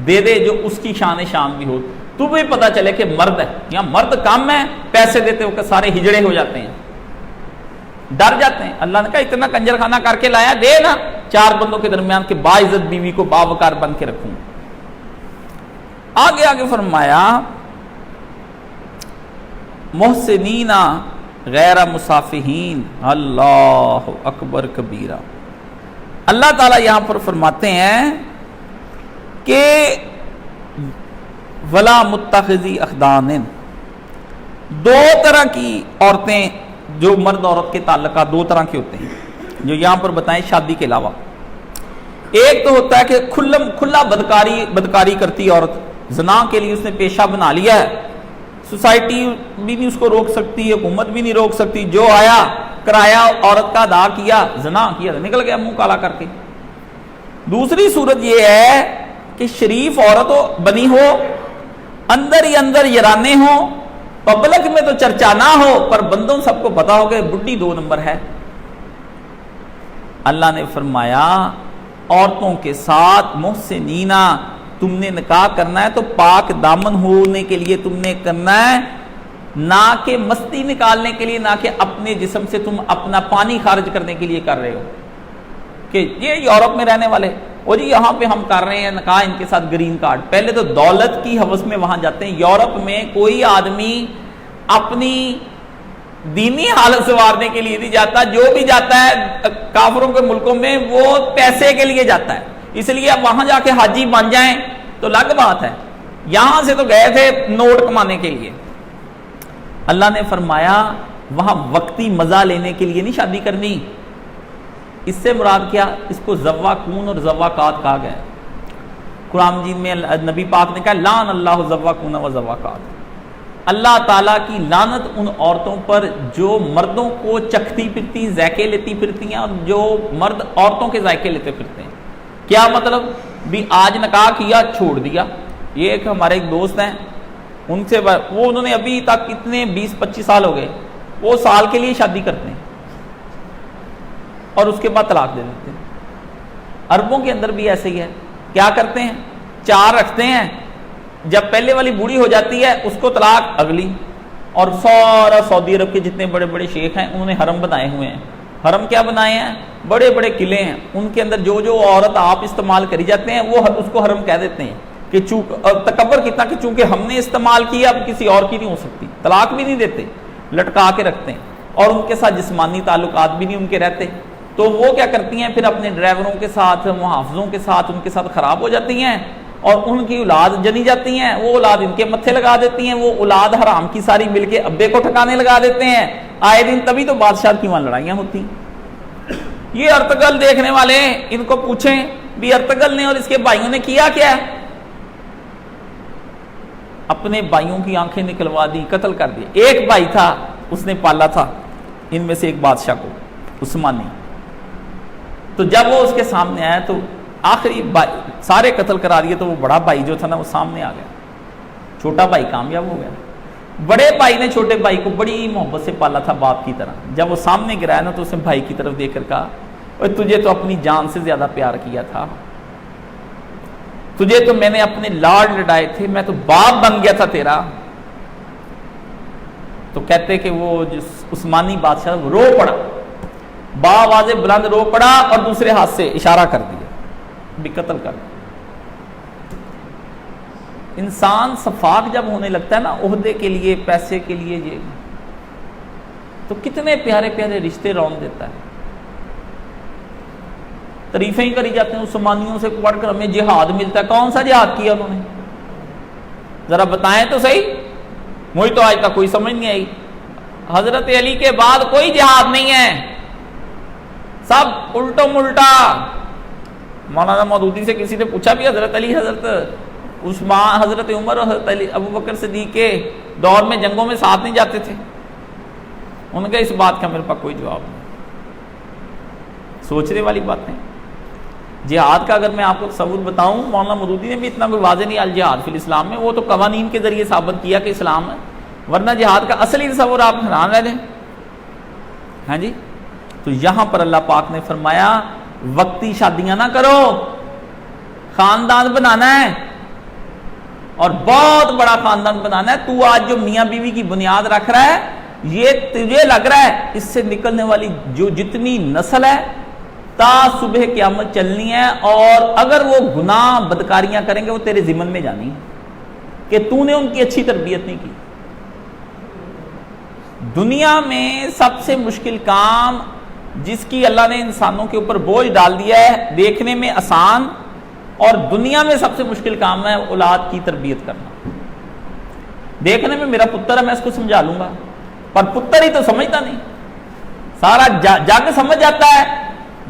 دے دے جو اس کی شان بھی ہو. تو بھی پتا چلے کہ مرد ہے, یا مرد کم ہے, پیسے دیتے ہو کہ سارے ہجڑے ہو جاتے ہیں, ڈر جاتے ہیں. اللہ نے کہا اتنا کنجر خانہ کر کے لایا, دے نا 4 بندوں کے درمیان کہ باعزت بیوی کو باوقار بن کے رکھوں. آگے فرمایا محسنین غیر مصافحین. اللہ اکبر کبیرہ. اللہ تعالیٰ یہاں پر فرماتے ہیں کہ ولا متخذی اخدان. 2 طرح کی عورتیں, جو مرد عورت کے تعلقات 2 طرح کے ہوتے ہیں جو یہاں پر بتائیں شادی کے علاوہ. ایک تو ہوتا ہے کہ کھلا بدکاری کرتی عورت, زنا کے لیے اس نے پیشہ بنا لیا ہے, سوسائٹی بھی نہیں اس کو روک سکتی, حکومت بھی نہیں روک سکتی, جو آیا کرایا عورت کا ادا کیا, زنا کیا, نکل گیا منہ کالا کر کے. دوسری صورت یہ ہے کہ شریف عورت بنی ہو, اندر ہی اندر یرانے ہوں, پبلک میں تو چرچا نہ ہو پر بندوں سب کو پتا ہو کہ بڈھی 2 نمبر ہے۔ اللہ نے فرمایا عورتوں کے ساتھ محسنینا، تم نے نکاح کرنا ہے تو پاک دامن ہونے کے لیے تم نے کرنا ہے، نہ کہ مستی نکالنے کے لیے، نہ کہ اپنے جسم سے تم اپنا پانی خارج کرنے کے لیے کر رہے ہو کہ یہ یورپ میں رہنے والے وہ جی یہاں پہ ہم کر رہے ہیں نکاح ان کے ساتھ گرین کارڈ۔ پہلے تو دولت کی ہوس میں وہاں جاتے ہیں۔ یورپ میں کوئی آدمی اپنی دینی حالت سنوارنے کے لیے نہیں جاتا، جو بھی جاتا ہے کافروں کے ملکوں میں وہ پیسے کے لیے جاتا ہے، اس لیے اب وہاں جا کے حاجی بن جائیں تو الگ بات ہے، یہاں سے تو گئے تھے نوٹ کمانے کے لیے۔ اللہ نے فرمایا وہاں وقتی مزہ لینے کے لیے نہیں شادی کرنی۔ اس سے مراد کیا؟ اس کو زواکون اور زواکات کہا گیا۔ قرآن مجید میں نبی پاک نے کہا لعن اللہ زواکون و زواکات، اللہ تعالیٰ کی لعنت ان عورتوں پر جو مردوں کو چکھتی پھرتی ذائقے لیتی پھرتی ہیں اور جو مرد عورتوں کے ذائقے لیتے پھرتے ہیں۔ کیا مطلب؟ بھی آج نکاح کیا چھوڑ دیا۔ یہ ایک ہمارے ایک دوست ہیں، ان سے وہ انہوں نے ابھی تک کتنے 20-25 سال ہو گئے، وہ سال کے لیے شادی کرتے ہیں اور اس کے بعد طلاق دے دیتے ہیں۔ عربوں کے اندر بھی ایسے ہی ہے، کیا کرتے ہیں 4 رکھتے ہیں، جب پہلے والی بوڑھی ہو جاتی ہے اس کو طلاق اگلی۔ اور سارا سعودی عرب کے جتنے بڑے بڑے شیخ ہیں انہوں نے حرم بنائے ہوئے ہیں۔ حرم کیا بنائے ہیں؟ بڑے بڑے قلعے ہیں، ان کے اندر جو جو عورت آپ استعمال کری جاتے ہیں وہ اس کو حرم کہہ دیتے ہیں کہ تکبر کتنا کہ چونکہ ہم نے استعمال کیا اب کسی اور کی نہیں ہو سکتی، طلاق بھی نہیں دیتے، لٹکا کے رکھتے ہیں، اور ان کے ساتھ جسمانی تعلقات بھی نہیں ان کے رہتے۔ تو وہ کیا کرتی ہیں پھر اپنے ڈرائیوروں کے ساتھ، محافظوں کے ساتھ ان کے ساتھ خراب ہو جاتی ہیں اور ان کی اولاد جنی جاتی ہیں، وہ اولاد ان کے متھے لگا دیتی ہیں، وہ اولاد حرام کی ساری مل کے ابے کو ٹھکانے لگا دیتے ہیں آئے دن۔ تبھی تو بادشاہ کی وہاں لڑائیاں ہوتی۔ یہ ارطغرل دیکھنے والے ان کو پوچھیں بھی ارطغرل نے اور اس کے بھائیوں نے کیا کیا ہے؟ اپنے بھائیوں کی آنکھیں نکلوا دی، قتل کر دی۔ ایک بھائی تھا اس نے پالا تھا ان میں سے ایک بادشاہ کو، عثمانی، تو جب وہ اس کے سامنے آیا تو آخری سارے قتل کرا دیے، تو وہ بڑا بھائی جو تھا نا وہ سامنے آ گیا، چھوٹا بھائی کامیاب ہو گیا۔ بڑے بھائی نے چھوٹے بھائی کو بڑی محبت سے پالا تھا باپ کی طرح، جب وہ سامنے گرایا نا تو اس نے بھائی کی طرف دیکھ کر کہا اوے تجھے تو اپنی جان سے زیادہ پیار کیا تھا، تجھے تو میں نے اپنے لاڈ لڈائے تھے، میں تو باپ بن گیا تھا تیرا۔ تو کہتے کہ وہ جس عثمانی بادشاہ وہ رو پڑا، باواز بلند رو پڑا اور دوسرے ہاتھ سے اشارہ کر دیا بھی قتل کر۔ انسان صفاق جب ہونے لگتا ہے نا عہدے کے لیے، پیسے کے لیے، یہ تو کتنے پیارے پیارے رشتے رون دیتا ہے۔ تعریفیں ہی کری جاتے ہیں عثمانیوں سے پڑھ کر ہمیں جہاد ملتا ہے۔ کون سا جہاد کیا انہوں نے؟ ذرا بتائیں تو صحیح، مجھے تو آج تک کوئی سمجھ نہیں آئی۔ حضرت علی کے بعد کوئی جہاد نہیں ہے، سب الٹا ملٹا۔ مولانا مودودی سے کسی نے پوچھا بھی حضرت علی، حضرت عثمان، حضرت عمر اور حضرت علی ابو بکر صدیق کے دور میں جنگوں میں ساتھ نہیں جاتے تھے؟ ان کا اس بات کا میرے پاس کوئی جواب نہیں۔ سوچنے والی باتیں۔ جہاد کا اگر میں آپ کو تصور بتاؤں، مولانا مودودی نے بھی اتنا کوئی واضح نہیں الجہاد فی الاسلام میں، وہ تو قوانین کے ذریعے ثابت کیا کہ اسلام ہے، ورنہ جہاد کا اصلی تصور آپ حیران رہ جائیں۔ ہاں جی، تو یہاں پر اللہ پاک نے فرمایا وقتی شادیاں نہ کرو، خاندان بنانا ہے اور بہت بڑا خاندان بنانا ہے۔ تو آج جو میاں بیوی کی بنیاد رکھ رہا ہے، یہ تجھے لگ رہا ہے اس سے نکلنے والی جو جتنی نسل ہے تا صبح قیامت چلنی ہے، اور اگر وہ گناہ بدکاریاں کریں گے وہ تیرے ذمن میں جانی کہ تو نے ان کی اچھی تربیت نہیں کی۔ دنیا میں سب سے مشکل کام جس کی اللہ نے انسانوں کے اوپر بوجھ ڈال دیا ہے، دیکھنے میں آسان اور دنیا میں سب سے مشکل کام ہے اولاد کی تربیت کرنا۔ دیکھنے میں میرا پتر ہے، میں اس کو سمجھا لوں گا، پر پتر ہی تو سمجھتا نہیں، سارا جگ سمجھ جاتا ہے،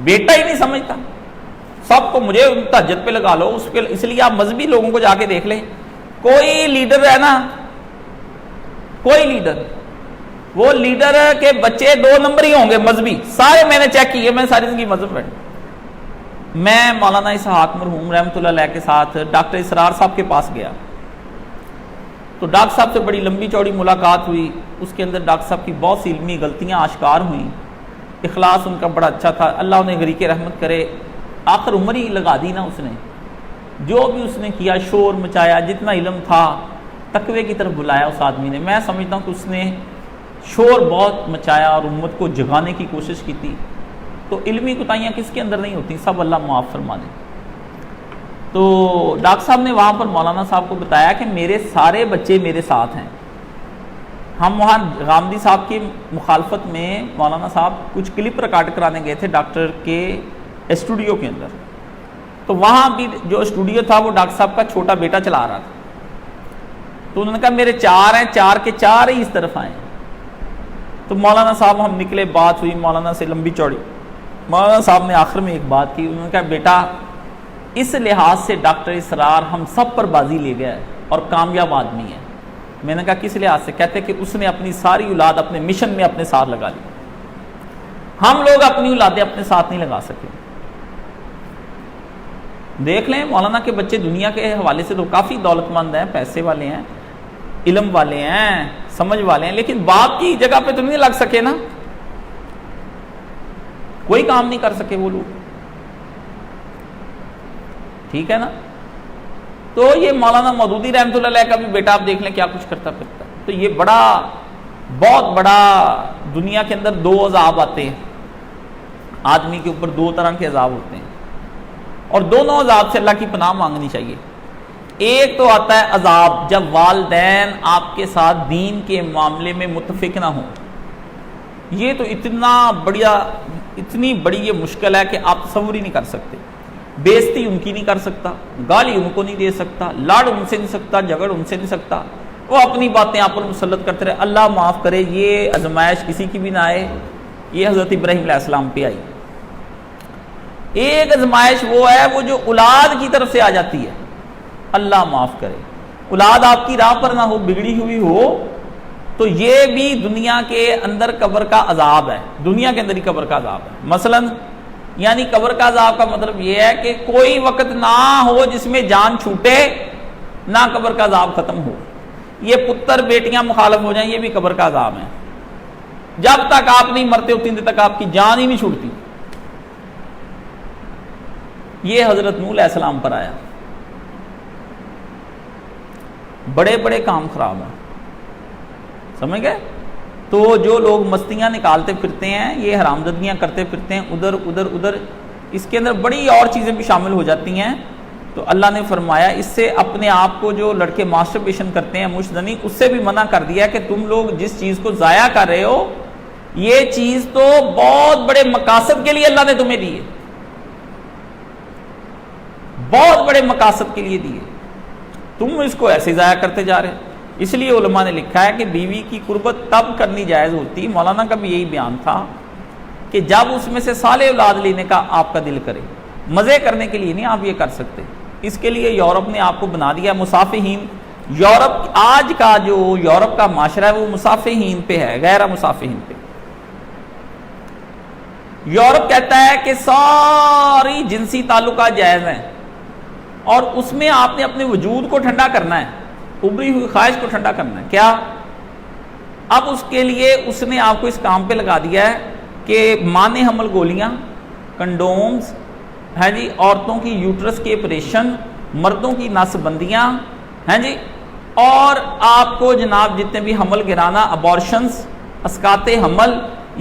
بیٹا ہی نہیں سمجھتا۔ سب کو مجھے تہجد پہ لگا لو، اس لیے آپ مذہبی لوگوں کو جا کے دیکھ لیں، کوئی لیڈر ہے نا، کوئی لیڈر، وہ لیڈر کے بچے 2 نمبر ہی ہوں گے مذہبی، سارے میں نے چیک کیے، میں ساری زندگی مذہب میں۔ میں مولانا اسحاق مرحوم رحمۃ اللہ علیہ کے ساتھ ڈاکٹر اسرار صاحب کے پاس گیا تو ڈاکٹر صاحب سے بڑی لمبی چوڑی ملاقات ہوئی، اس کے اندر ڈاکٹر صاحب کی بہت سی علمی غلطیاں آشکار ہوئیں، اخلاص ان کا بڑا اچھا تھا، اللہ انہیں غریق رحمت کرے، آخر عمر ہی لگا دی نا اس نے، جو بھی اس نے کیا شور مچایا، جتنا علم تھا تقوی کی طرف بلایا اس آدمی نے، میں سمجھتا ہوں کہ اس نے شور بہت مچایا اور امت کو جگانے کی کوشش کی تھی، تو علمی کوتاہیاں کس کے اندر نہیں ہوتی، سب اللہ معاف فرما دے۔ تو ڈاکٹر صاحب نے وہاں پر مولانا صاحب کو بتایا کہ میرے سارے بچے میرے ساتھ ہیں، ہم وہاں غامدی صاحب کی مخالفت میں مولانا صاحب کچھ کلپ ریکارڈ کرانے گئے تھے ڈاکٹر کے اسٹوڈیو کے اندر، تو وہاں بھی جو اسٹوڈیو تھا وہ ڈاکٹر صاحب کا چھوٹا بیٹا چلا رہا تھا، تو انہوں نے کہا میرے 4 ہیں، 4 کے 4 ہی اس طرف آئیں، تو مولانا صاحب ہم نکلے، بات ہوئی مولانا سے لمبی چوڑی، مولانا صاحب نے آخر میں ایک بات کی، انہوں نے کہا بیٹا اس لحاظ سے ڈاکٹر اسرار ہم سب پر بازی لے گیا ہے اور کامیاب آدمی ہے۔ میں نے کہا کس لحاظ سے؟ کہتے کہ اس نے اپنی ساری اولاد اپنے مشن میں اپنے ساتھ لگا لی، ہم لوگ اپنی اولادیں اپنے ساتھ نہیں لگا سکے۔ دیکھ لیں مولانا کے بچے دنیا کے حوالے سے تو کافی دولت مند ہیں، پیسے والے ہیں، علم والے ہیں، سمجھ والے ہیں، لیکن باپ کی جگہ پہ تو نہیں لگ سکے نا، کوئی کام نہیں کر سکے وہ لوگ، ٹھیک ہے نا۔ تو یہ مولانا مودودی رحمۃ اللہ علیہ کا بھی بیٹا آپ دیکھ لیں کیا کچھ کرتا پھرتا، تو یہ بہت بڑا دنیا کے اندر 2 عذاب آتے ہیں آدمی کے اوپر، 2 طرح کے عذاب ہوتے ہیں، اور دونوں عذاب سے اللہ کی پناہ مانگنی چاہیے۔ ایک تو آتا ہے عذاب جب والدین آپ کے ساتھ دین کے معاملے میں متفق نہ ہوں، یہ تو اتنی بڑی یہ مشکل ہے کہ آپ تصور ہی نہیں کر سکتے، بےزتی ان کی نہیں کر سکتا، گالی ان کو نہیں دے سکتا، لاڑ ان سے نہیں سکتا، جھگڑ ان سے نہیں سکتا، وہ اپنی باتیں آپ پر مسلط کرتے رہے، اللہ معاف کرے یہ آزمائش کسی کی بھی نہ آئے، یہ حضرت ابراہیم علیہ السلام پہ آئی۔ ایک آزمائش وہ ہے وہ جو اولاد کی طرف سے آ جاتی ہے، اللہ معاف کرے اولاد آپ کی راہ پر نہ ہو، بگڑی ہوئی ہو، تو یہ بھی دنیا کے اندر قبر کا عذاب ہے، دنیا کے اندر ہی قبر کا عذاب ہے۔ مثلاً یعنی قبر کا عذاب کا مطلب یہ ہے کہ کوئی وقت نہ ہو جس میں جان چھوٹے، نہ قبر کا عذاب ختم ہو، یہ پتر بیٹیاں مخالف ہو جائیں، یہ بھی قبر کا عذاب ہے، جب تک آپ نہیں مرتے اتنی دیر تک آپ کی جان ہی نہیں چھوٹتی۔ یہ حضرت نوح علیہ السلام پر آیا، بڑے بڑے کام خراب ہیں، سمجھ گئے؟ تو جو لوگ مستیاں نکالتے پھرتے ہیں، یہ حرامزدگیاں کرتے پھرتے ہیں ادھر، اس کے اندر بڑی اور چیزیں بھی شامل ہو جاتی ہیں، تو اللہ نے فرمایا اس سے اپنے آپ کو جو لڑکے ماسٹربیشن کرتے ہیں مشدنی، اس سے بھی منع کر دیا کہ تم لوگ جس چیز کو ضائع کر رہے ہو، یہ چیز تو بہت بڑے مقاصد کے لیے اللہ نے تمہیں دی ہے، بہت بڑے مقاصد کے لیے دی ہے، تم اس کو ایسے ضائع کرتے جا رہے ہیں۔ اس لیے علماء نے لکھا ہے کہ بیوی کی قربت تب کرنی جائز ہوتی، مولانا کا بھی یہی بیان تھا، کہ جب اس میں سے صالح اولاد لینے کا آپ کا دل کرے، مزے کرنے کے لیے نہیں آپ یہ کر سکتے۔ اس کے لیے یورپ نے آپ کو بنا دیا مصافحین، یورپ آج کا جو یورپ کا معاشرہ ہے وہ مصافحین پہ ہے، غیر مصافحین پہ۔ یورپ کہتا ہے کہ ساری جنسی تعلقات جائز ہیں، اور اس میں آپ نے اپنے وجود کو ٹھنڈا کرنا ہے، ابری ہوئی خواہش کو ٹھنڈا کرنا ہے۔ کیا؟ اب اس کے لیے اس نے آپ کو اس کام پہ لگا دیا ہے کہ مانے حمل گولیاں، کنڈومز، ہیں جی، عورتوں کی یوٹرس کے آپریشن، مردوں کی نس بندیاں، ہیں جی، اور آپ کو جناب جتنے بھی حمل گرانا، ابارشنز، اسقاط حمل،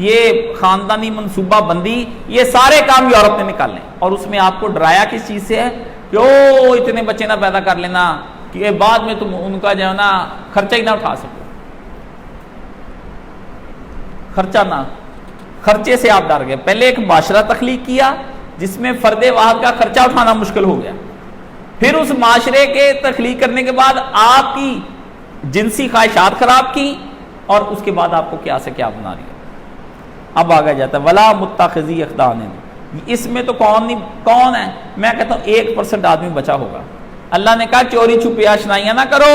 یہ خاندانی منصوبہ بندی، یہ سارے کام یورپ نے نکالنے، اور اس میں آپ کو ڈرایا کس چیز سے ہے کہ او اتنے بچے نہ پیدا کر لینا کہ بعد میں تم ان کا جو ہے نا خرچہ ہی نہ اٹھا سکو، خرچے سے آپ ڈر گئے۔ پہلے ایک معاشرہ تخلیق کیا جس میں فرد واحد کا خرچہ اٹھانا مشکل ہو گیا، پھر اس معاشرے کے تخلیق کرنے کے بعد آپ کی جنسی خواہشات خراب کی، اور اس کے بعد آپ کو کیا سے کیا بنا لیا۔ اب آگے جاتا ہے ولا متخذی اخدان، اس میں تو کون ہے؟ میں کہتا ہوں 1% آدمی بچا ہوگا۔ اللہ نے کہا چوری چھپی آشنائیاں نہ کرو،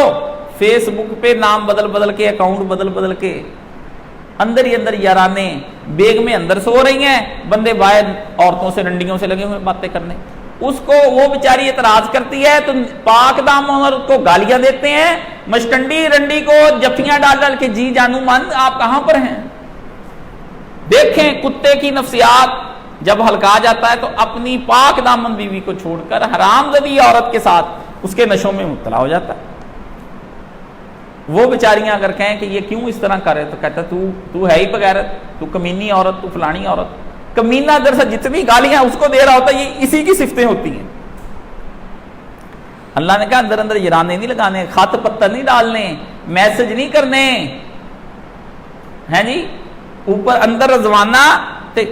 فیس بک پہ نام بدل کے، اکاؤنٹ بدل کے، اندر ہی اندر یارانے، بیگ میں اندر سو رہی ہیں، بندے باہر عورتوں سے ڈنڈیوں سے لگے ہوئے باتیں کرنے، اس کو وہ بیچاری اعتراض کرتی ہے تو پاک دامن اور اس کو گالیاں دیتے ہیں، مشٹنڈی رنڈی کو جفیاں ڈال ڈال کے جی جانو مند آپ کہاں پر ہیں؟ دیکھیں کتے کی نفسیات جب ہلکا جاتا ہے تو اپنی پاک دامن بیوی کو چھوڑ کر حرام زدی عورت کے ساتھ اس کے نشوں میں مبتلا ہو جاتا ہے۔ وہ بیچاریاں اگر کہیں کہ یہ کیوں اس طرح کرے تو کہتا تو ہے ہی بغیرت، تو کمینی عورت، تو فلانی عورت۔ کمینہ دراصل جتنی گالیاں اس کو دے رہا ہوتا ہے یہ اسی کی صفتیں ہوتی ہیں۔ اللہ نے کہا اندر اندر یرانے نہیں لگانے، خط پتر نہیں ڈالنے، میسج نہیں کرنے، ہیں جی اوپر اندر رضوانہ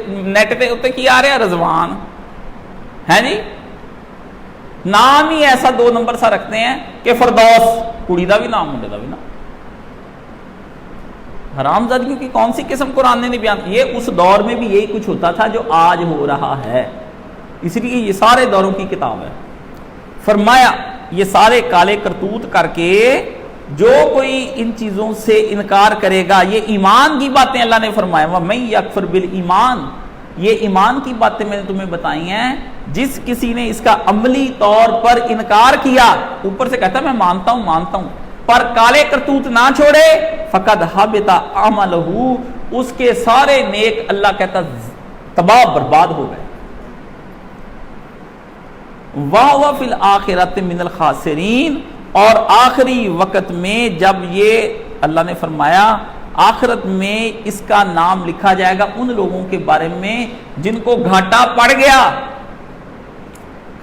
نیٹ پہ اتنے کی آ رہے ہیں رضوان، ہیں جی نام ہی ایسا 2 نمبر سا رکھتے ہیں کہ فردوس کڑی دا بھی نام منڈے دا بھی نام۔ حرام زادیوں کی کون سی قسم قرآن نے نہیں بیان؟ یہ اس دور میں بھی یہی کچھ ہوتا تھا جو آج ہو رہا ہے، اس لیے یہ سارے دوروں کی کتاب ہے۔ فرمایا یہ سارے کالے کرتوت کر کے جو کوئی ان چیزوں سے انکار کرے گا، یہ ایمان کی باتیں اللہ نے فرمایا وَمَن يَكْفُرْ بِالْإِيمَانِ، یہ ایمان کی باتیں میں نے تمہیں بتائی ہیں۔ جس کسی نے اس کا عملی طور پر انکار کیا، اوپر سے کہتا ہے میں مانتا ہوں پر کالے کرتوت نہ چھوڑے، فقد حبط عملہ، اس کے سارے نیک اللہ کہتا تباہ برباد ہو گئے۔ وَهُوَ فِي الْآخِرَةِ مِنَ الْخَاسِرِينَ، اور آخری وقت میں جب یہ اللہ نے فرمایا آخرت میں اس کا نام لکھا جائے گا ان لوگوں کے بارے میں جن کو گھاٹا پڑ گیا،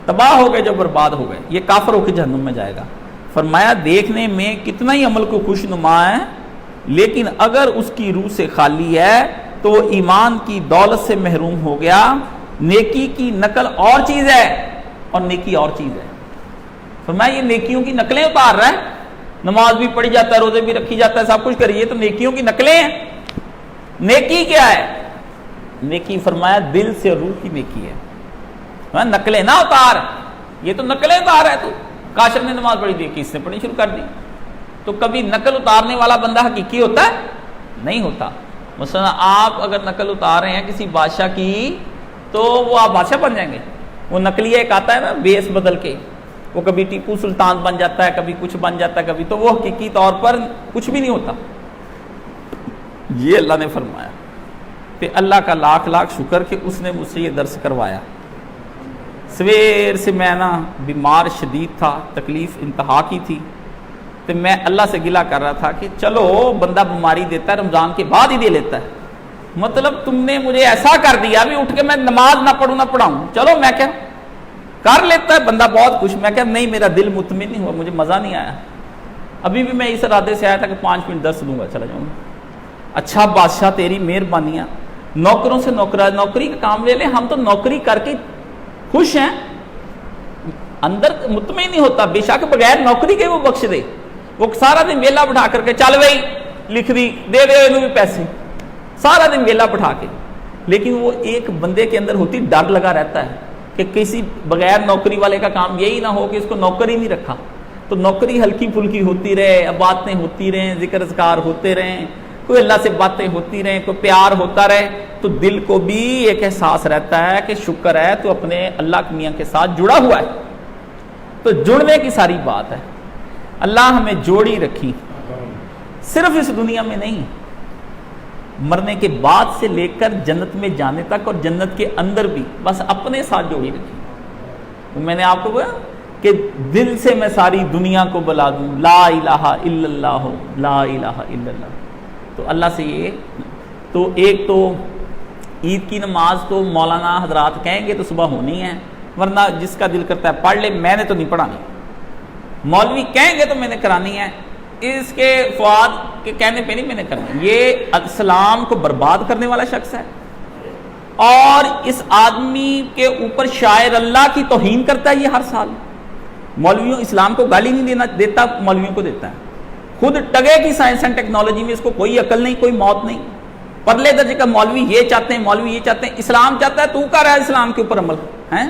تباہ ہو گئے، جو برباد ہو گئے، یہ کافر ہو کے جہنم میں جائے گا۔ فرمایا دیکھنے میں کتنا ہی عمل کو خوش نما ہے، لیکن اگر اس کی روح سے خالی ہے تو وہ ایمان کی دولت سے محروم ہو گیا۔ نیکی کی نقل اور چیز ہے اور نیکی اور چیز ہے۔ فرمایا یہ نیکیوں کی نقلیں اتار رہا ہے، نماز بھی پڑھی جاتا ہے، روزے بھی رکھی جاتا ہے، سب کچھ کریے تو نیکیوں کی نقلیں ہیں۔ نیکی کیا ہے؟ نیکی فرمایا دل سے روح کی نیکی ہے۔ نقلیں نہ اتار، یہ تو نقلیں اتار ہے، تو کاشر نے نماز پڑھی دیکھی اس نے پڑھنی شروع کر دی، تو کبھی نقل اتارنے والا بندہ حقیقی ہوتا ہے؟ نہیں ہوتا۔ مثلا آپ اگر نقل اتار رہے ہیں کسی بادشاہ کی تو وہ آپ بادشاہ بن جائیں گے۔ وہ نقلیہ ایک آتا ہے نا بیس بدل کے، وہ کبھی ٹیپو سلطان بن جاتا ہے، کبھی کچھ بن جاتا ہے، کبھی، تو وہ حقیقی طور پر کچھ بھی نہیں ہوتا۔ یہ اللہ نے فرمایا کہ اللہ کا لاکھ لاکھ شکر کہ اس نے مجھ سے یہ درس کروایا۔ سویر سے میں نا بیمار شدید تھا، تکلیف انتہا کی تھی، تو میں اللہ سے گلہ کر رہا تھا کہ چلو بندہ بیماری دیتا ہے رمضان کے بعد ہی دے لیتا ہے، مطلب تم نے مجھے ایسا کر دیا بھی اٹھ کے میں نماز نہ پڑھوں نہ پڑھاؤں، چلو میں کیا کر لیتا ہے بندہ بہت خوش۔ میں کہا نہیں، میرا دل مطمئن نہیں ہوا، مجھے مزہ نہیں آیا۔ ابھی بھی میں اس ارادے سے آیا تھا کہ 5 منٹ درس دوں گا چلا جاؤں گا۔ اچھا بادشاہ تیری مہربانیاں، نوکروں سے نوکری کا کام لے لیں، ہم تو نوکری کر کے خوش ہیں، اندر مطمئن نہیں ہوتا، بے شک بغیر نوکری کے وہ بخش دے۔ وہ سارا دن ویلا بٹھا کر کے چل بھائی لکھ دی، دے دے انہوں بھی پیسے، سارا دن ویلا بٹھا کے، لیکن وہ ایک بندے کے اندر ہوتی ڈر لگا رہتا ہے کہ کسی بغیر نوکری والے کا کام یہی نہ ہو کہ اس کو نوکری نہیں رکھا، تو نوکری ہلکی پھلکی ہوتی رہے، باتیں ہوتی رہیں، ذکر اذکار ہوتے رہیں، کوئی اللہ سے باتیں ہوتی رہیں، کوئی پیار ہوتا رہے، تو دل کو بھی ایک احساس رہتا ہے کہ شکر ہے تو اپنے اللہ کے میاں کے ساتھ جڑا ہوا ہے۔ تو جڑنے کی ساری بات ہے، اللہ ہمیں جوڑی رکھی، صرف اس دنیا میں نہیں، مرنے کے بعد سے لے کر جنت میں جانے تک، اور جنت کے اندر بھی بس اپنے ساتھ جوڑی رکھی۔ تو میں نے آپ کو بولا کہ دل سے میں ساری دنیا کو بلا دوں لا الہ الا اللہ، لا الہ الا اللہ، تو اللہ سے یہ تو ایک تو عید کی نماز تو مولانا حضرات کہیں گے تو صبح ہونی ہے، ورنہ جس کا دل کرتا ہے پڑھ لے، میں نے تو نہیں پڑھانی، مولوی کہیں گے تو میں نے کرانی ہے، اس کے فواد کے کہنے پہ نہیں میں نے کرنا۔ یہ اسلام کو برباد کرنے والا شخص ہے، اور اس آدمی کے اوپر شاعر اللہ کی توہین کرتا ہے یہ ہر سال۔ مولویوں اسلام کو گالی نہیں دیتا، مولویوں کو دیتا ہے، خود ٹگے کی سائنس اینڈ ٹیکنالوجی میں اس کو کوئی عقل نہیں، کوئی موت نہیں، پرلے درجے کا مولوی یہ چاہتے ہیں، مولوی یہ چاہتے ہیں، اسلام چاہتا ہے تو کر رہا ہے اسلام کے اوپر عمل ہے،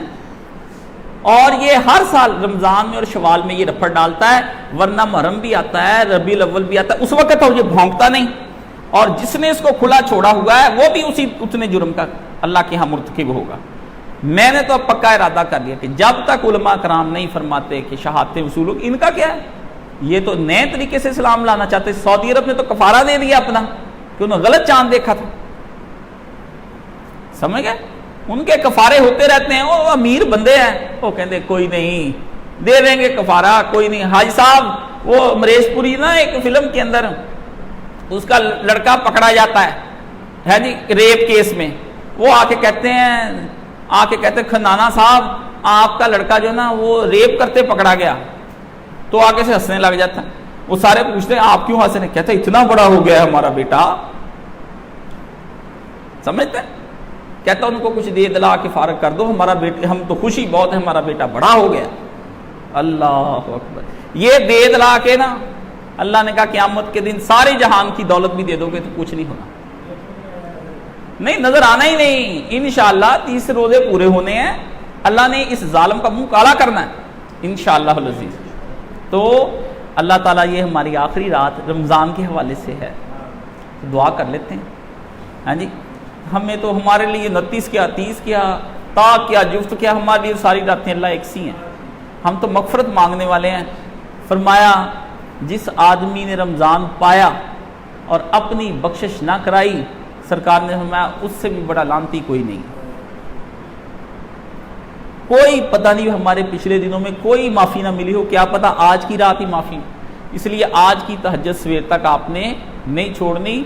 اور یہ ہر سال رمضان میں اور شوال میں یہ رفڑ ڈالتا ہے، ورنہ محرم بھی آتا ہے، ربیع الاول بھی آتا ہے، اس وقت یہ بھونکتا نہیں، اور جس نے اس کو کھلا چھوڑا ہوا ہے وہ بھی اتنے جرم کا اللہ کے ہاں مرتکب ہوگا۔ میں نے تو اب پکا ارادہ کر لیا کہ جب تک علماء کرام نہیں فرماتے کہ شہادتیں وصول ہو، ان کا کیا ہے، یہ تو نئے طریقے سے اسلام لانا چاہتے. سعودی عرب نے تو کفارہ دے دیا اپنا کہ انہوں نے غلط چاند دیکھا تھا. سمجھ گئے؟ ان کے کفارے ہوتے رہتے ہیں. وہ امیر بندے ہیں، وہ کہتے کوئی نہیں دے دیں گے کفارہ، کوئی نہیں. حاجی صاحب وہ امریش پوری نا ایک فلم کے اندر اس کا لڑکا پکڑا جاتا ہے جی ریپ کیس میں، وہ آ کے کہتے ہیں کھنانا صاحب آپ کا لڑکا جو نا وہ ریپ کرتے پکڑا گیا، تو آگے سے ہنسنے لگ جاتا ہے. وہ سارے پوچھتے ہیں آپ کیوں ہنس رہے ہیں؟ کہتے ہیں اتنا بڑا ہو گیا ہے ہمارا بیٹا. سمجھتے ہیں؟ کہتا ان کو کچھ دے دلا کے فارغ کر دو، ہمارا بیٹا، ہم تو خوشی بہت ہے ہمارا بیٹا بڑا ہو گیا. اللہ اکبر. یہ دے دلا کے نا اللہ نے کہا قیامت کے دن سارے جہان کی دولت بھی دے دو گے تو کچھ نہیں ہونا، نہیں نظر آنا ہی نہیں. انشاءاللہ 30 روزے پورے ہونے ہیں، اللہ نے اس ظالم کا منہ کالا کرنا ہے انشاءاللہ العزیز. تو اللہ تعالیٰ یہ ہماری آخری رات رمضان کے حوالے سے ہے، دعا کر لیتے ہیں. ہاں جی، ہمیں تو ہمارے لیے 29 کیا 30 کیا تا کیا جفت کیا، ہمارے لیے ساری راتیں اللہ ایک سی ہیں. ہم تو مغفرت مانگنے والے ہیں. فرمایا جس آدمی نے رمضان پایا اور اپنی بخشش نہ کرائی، سرکار نے فرمایا اس سے بھی بڑا لعنتی کوئی نہیں. کوئی پتہ نہیں ہمارے پچھلے دنوں میں کوئی معافی نہ ملی ہو، کیا پتہ آج کی رات ہی معافی. اس لیے آج کی تہجد سویر تک آپ نے نہیں چھوڑنی.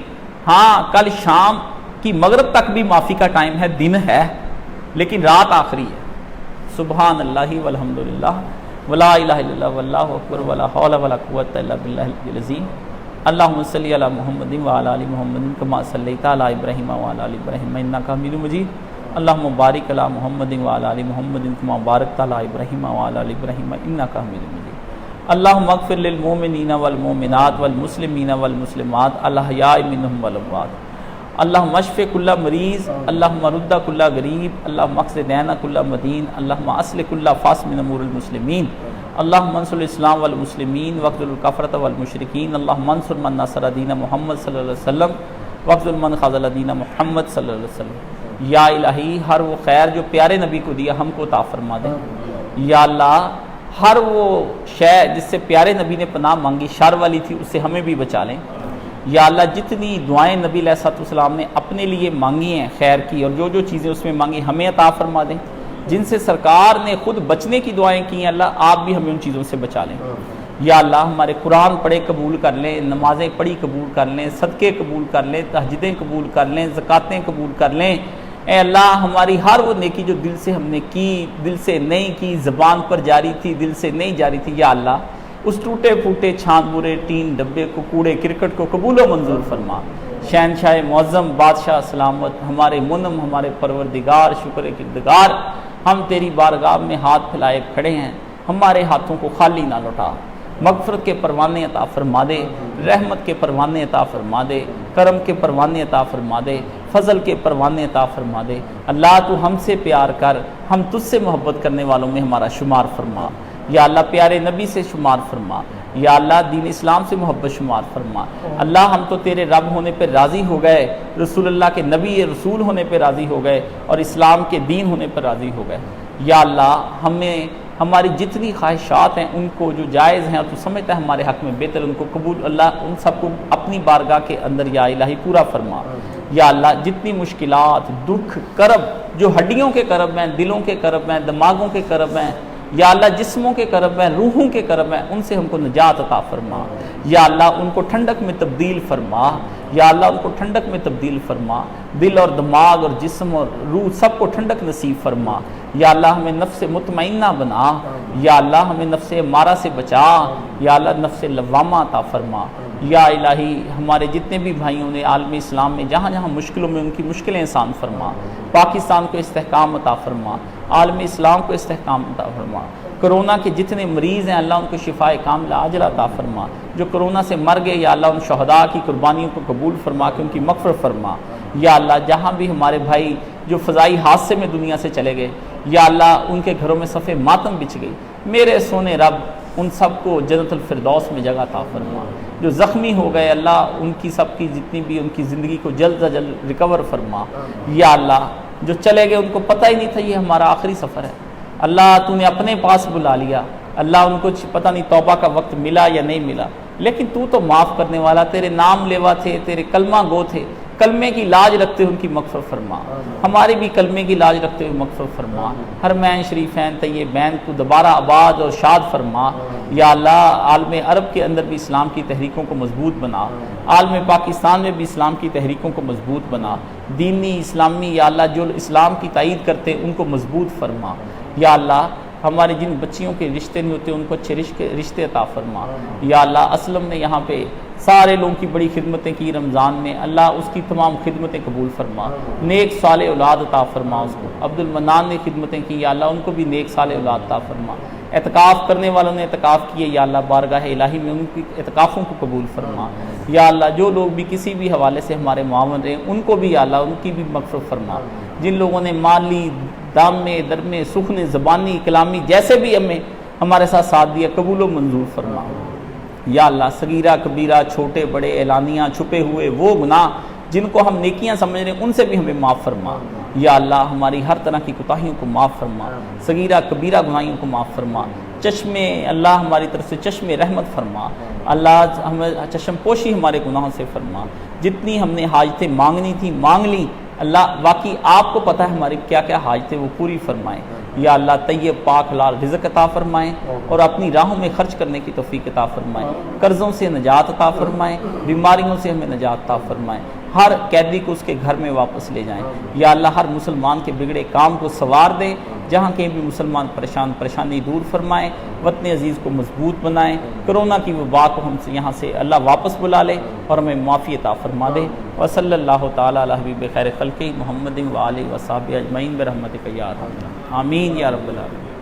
ہاں کل شام کی مغرب تک بھی معافی کا ٹائم ہے، دن ہے، لیکن رات آخری ہے. سبحان اللہ والحمدللہ ولا الہ الا اللہ واللہ اکبر ولا حول ولا قوۃ الا باللہ العلی العظیم. اللہم صلی علی محمد وعلی آل محمد کما صلیت علی ابراہیم وعلی آل ابراہیم انک حمید مجید. اللہم بارک علی محمد وعلی آل محمد کما بارکت علی ابراہیم وعلی آل ابراہیم انک حمید مجید. اللہم اغفر للمؤمنین والمؤمنات والمسلمین والمسلمات الاحیاء منہم والاموات. اللہم اشف کل مریض، اللہم رد کل غریب، اللہم اقض دین کل مدین، اللہم اصلح کل فاسد من امور المسلمین. اللہم انصر الاسلام والمسلمین واخذل الکفرۃ والمشرکین. اللہم انصر من نصر دین محمد صلی اللہ علیہ وسلم واخذل من خذل دین محمد صلی اللہ علیہ وسلم. یا الہی ہر وہ خیر جو پیارے نبی کو دیا ہم کو عطا فرما دے. یا اللہ ہر وہ شے جس سے پیارے نبی نے پناہ مانگی شر والی تھی اس سے ہمیں بھی بچا لیں. یا اللہ جتنی دعائیں نبی علیہ الصلوۃ والسلام نے اپنے لیے مانگی ہیں خیر کی، اور جو جو چیزیں اس میں مانگی ہمیں عطا فرما دیں. جن سے سرکار نے خود بچنے کی دعائیں کی ہیں اللہ آپ بھی ہمیں ان چیزوں سے بچا لیں. یا اللہ ہمارے قرآن پڑھے قبول کر لیں، نمازیں پڑھی قبول کر لیں، صدقے قبول کر لیں، تہجدیں قبول کر لیں، زکاتیں قبول کر لیں. اے اللہ ہماری ہر وہ نیکی جو دل سے ہم نے کی، دل سے نہیں کی، زبان پر جاری تھی، دل سے نہیں جاری تھی، یا اللہ اس ٹوٹے پھوٹے چھان برے ٹین ڈبے کو کوڑے کرکٹ کو قبول و منظور فرما. شہنشاہ معظم بادشاہ سلامت ہمارے منم ہمارے پروردگار شکر کردگار، ہم تیری بارگاہ میں ہاتھ پھیلائے کھڑے ہیں، ہمارے ہاتھوں کو خالی نہ لوٹا. مغفرت کے پروانے عطا فرما دے، رحمت کے پروانے عطا فرما دے، کرم کے پروانے عطا فرما دے، فضل کے پروانے عطا فرما دے. اللہ تو ہم سے پیار کر، ہم تجھ سے محبت کرنے والوں میں ہمارا شمار فرما. یا اللہ پیارے نبی سے شمار فرما. یا اللہ دین اسلام سے محبت شمار فرما. اللہ ہم تو تیرے رب ہونے پہ راضی ہو گئے، رسول اللہ کے نبی رسول ہونے پہ راضی ہو گئے، اور اسلام کے دین ہونے پہ راضی ہو گئے. یا اللہ ہمیں ہماری جتنی خواہشات ہیں ان کو جو جائز ہیں اور تو سمجھتا ہے ہمارے حق میں بہتر ان کو قبول، اللہ ان سب کو اپنی بارگاہ کے اندر یا الہی پورا فرما. یا اللہ جتنی مشکلات دکھ کرب جو ہڈیوں کے کرب ہیں، دلوں کے کرب ہیں، دماغوں کے کرب ہیں، یا اللہ جسموں کے کرب ہیں، روحوں کے کرب ہیں، ان سے ہم کو نجات عطا فرما. یا اللہ ان کو ٹھنڈک میں تبدیل فرما. یا اللہ ان کو ٹھنڈک میں تبدیل فرما. دل اور دماغ اور جسم اور روح سب کو ٹھنڈک نصیب فرما. یا اللہ ہمیں نفس مطمئنہ بنا. یا اللہ ہمیں نفس امارہ سے بچا. یا اللہ نفس لوامہ عطا فرما. یا الہی ہمارے جتنے بھی بھائیوں نے عالم اسلام میں جہاں جہاں مشکلوں میں ان کی مشکلیں آسان فرما. پاکستان کو استحکام عطا فرما. عالم اسلام کو استحکام عطا فرما. کرونا کے جتنے مریض ہیں اللہ ان کو شفاء کاملہ عاجلہ عطا فرما. جو کرونا سے مر گئے یا اللہ ان شہداء کی قربانیوں کو قبول فرما کہ ان کی مغفرت فرما. یا اللہ جہاں بھی ہمارے بھائی جو فضائی حادثے میں دنیا سے چلے گئے یا اللہ ان کے گھروں میں صف ماتم بچھ گئی، میرے سونے رب ان سب کو جنت الفردوس میں جگہ عطا فرما. جو زخمی ہو گئے اللہ ان کی سب کی جتنی بھی ان کی زندگی کو جلد از جلد ریکور فرما. یا اللہ جو چلے گئے ان کو پتہ ہی نہیں تھا یہ ہمارا آخری سفر ہے، اللہ تو نے اپنے پاس بلا لیا، اللہ ان کو پتہ نہیں توبہ کا وقت ملا یا نہیں ملا، لیکن تو تو معاف کرنے والا، تیرے نام لیوا تھے، تیرے کلمہ گو تھے، کلمے کی لاج رکھتے ہوئے ان کی مغفرت فرما، ہماری بھی کلمے کی لاج رکھتے ہوئے مغفرت فرما، حرمین شریفین طیبین کو دوبارہ آباد اور شاد فرما، یا اللہ عالم عرب کے اندر بھی اسلام کی تحریکوں کو مضبوط بنا، عالم پاکستان میں بھی اسلام کی تحریکوں کو مضبوط بنا، دینی اسلامی یا اللہ جو اسلام کی تائید کرتے ان کو مضبوط فرما، یا اللہ ہمارے جن بچیوں کے رشتے نہیں ہوتے ان کو اچھے رشتے عطا فرما، یا اللہ اسلم نے یہاں پہ سارے لوگوں کی بڑی خدمتیں کی رمضان میں، اللہ اس کی تمام خدمتیں قبول فرما، نیک صالح اولاد عطا فرما اس کو، عبد المنان نے خدمتیں کی یا اللہ ان کو بھی نیک صالح اولاد عطا فرما، اعتکاف کرنے والوں نے اعتکاف کیے یا اللہ بارگاہ الہی میں ان کی اعتکافوں کو قبول فرما، یا اللہ جو لوگ بھی کسی بھی حوالے سے ہمارے معاون رہے ان کو بھی یا اللہ ان کی بھی مغفرت فرما، جن لوگوں نے مالی دامے درمے سخن زبانی کلامی جیسے بھی ہمارے ساتھ دیا قبول و منظور فرما، یا اللہ صغیرہ کبیرہ چھوٹے بڑے اعلانیہ چھپے ہوئے وہ گناہ جن کو ہم نیکیاں سمجھ رہے ہیں ان سے بھی ہمیں معاف فرما، یا اللہ ہماری ہر طرح کی کوتاہیوں کو معاف فرما، صغیرہ کبیرہ گناہیوں کو معاف فرما، چشمے اللہ ہماری طرف سے چشمے رحمت فرما، اللہ ہمیں چشم پوشی ہمارے گناہوں سے فرما، جتنی ہم نے حاجتیں مانگنی تھی مانگ لی، اللہ واقعی آپ کو پتہ ہے ہماری کیا کیا حاجتیں وہ پوری فرمائیں، یا اللہ طیب پاک حلال رزق عطا فرمائیں اور اپنی راہوں میں خرچ کرنے کی توفیق عطا فرمائیں، قرضوں سے نجات عطا فرمائیں، بیماریوں سے ہمیں نجات عطا فرمائیں، ہر قیدی کو اس کے گھر میں واپس لے جائیں، یا اللہ ہر مسلمان کے بگڑے کام کو سنوار دے، جہاں کہیں بھی مسلمان پریشانی دور فرمائیں، وطن عزیز کو مضبوط بنائیں، کرونا کی وبا کو ہم سے یہاں سے اللہ واپس بلا لے اور ہمیں معافی عطا فرما دے، وصلی اللہ تعالی علی حبیب خیر خلقہ محمد و آلہ و صحبہ اجمعین برحمتک یا ارحم الراحمین، آمین یا رب العالمین۔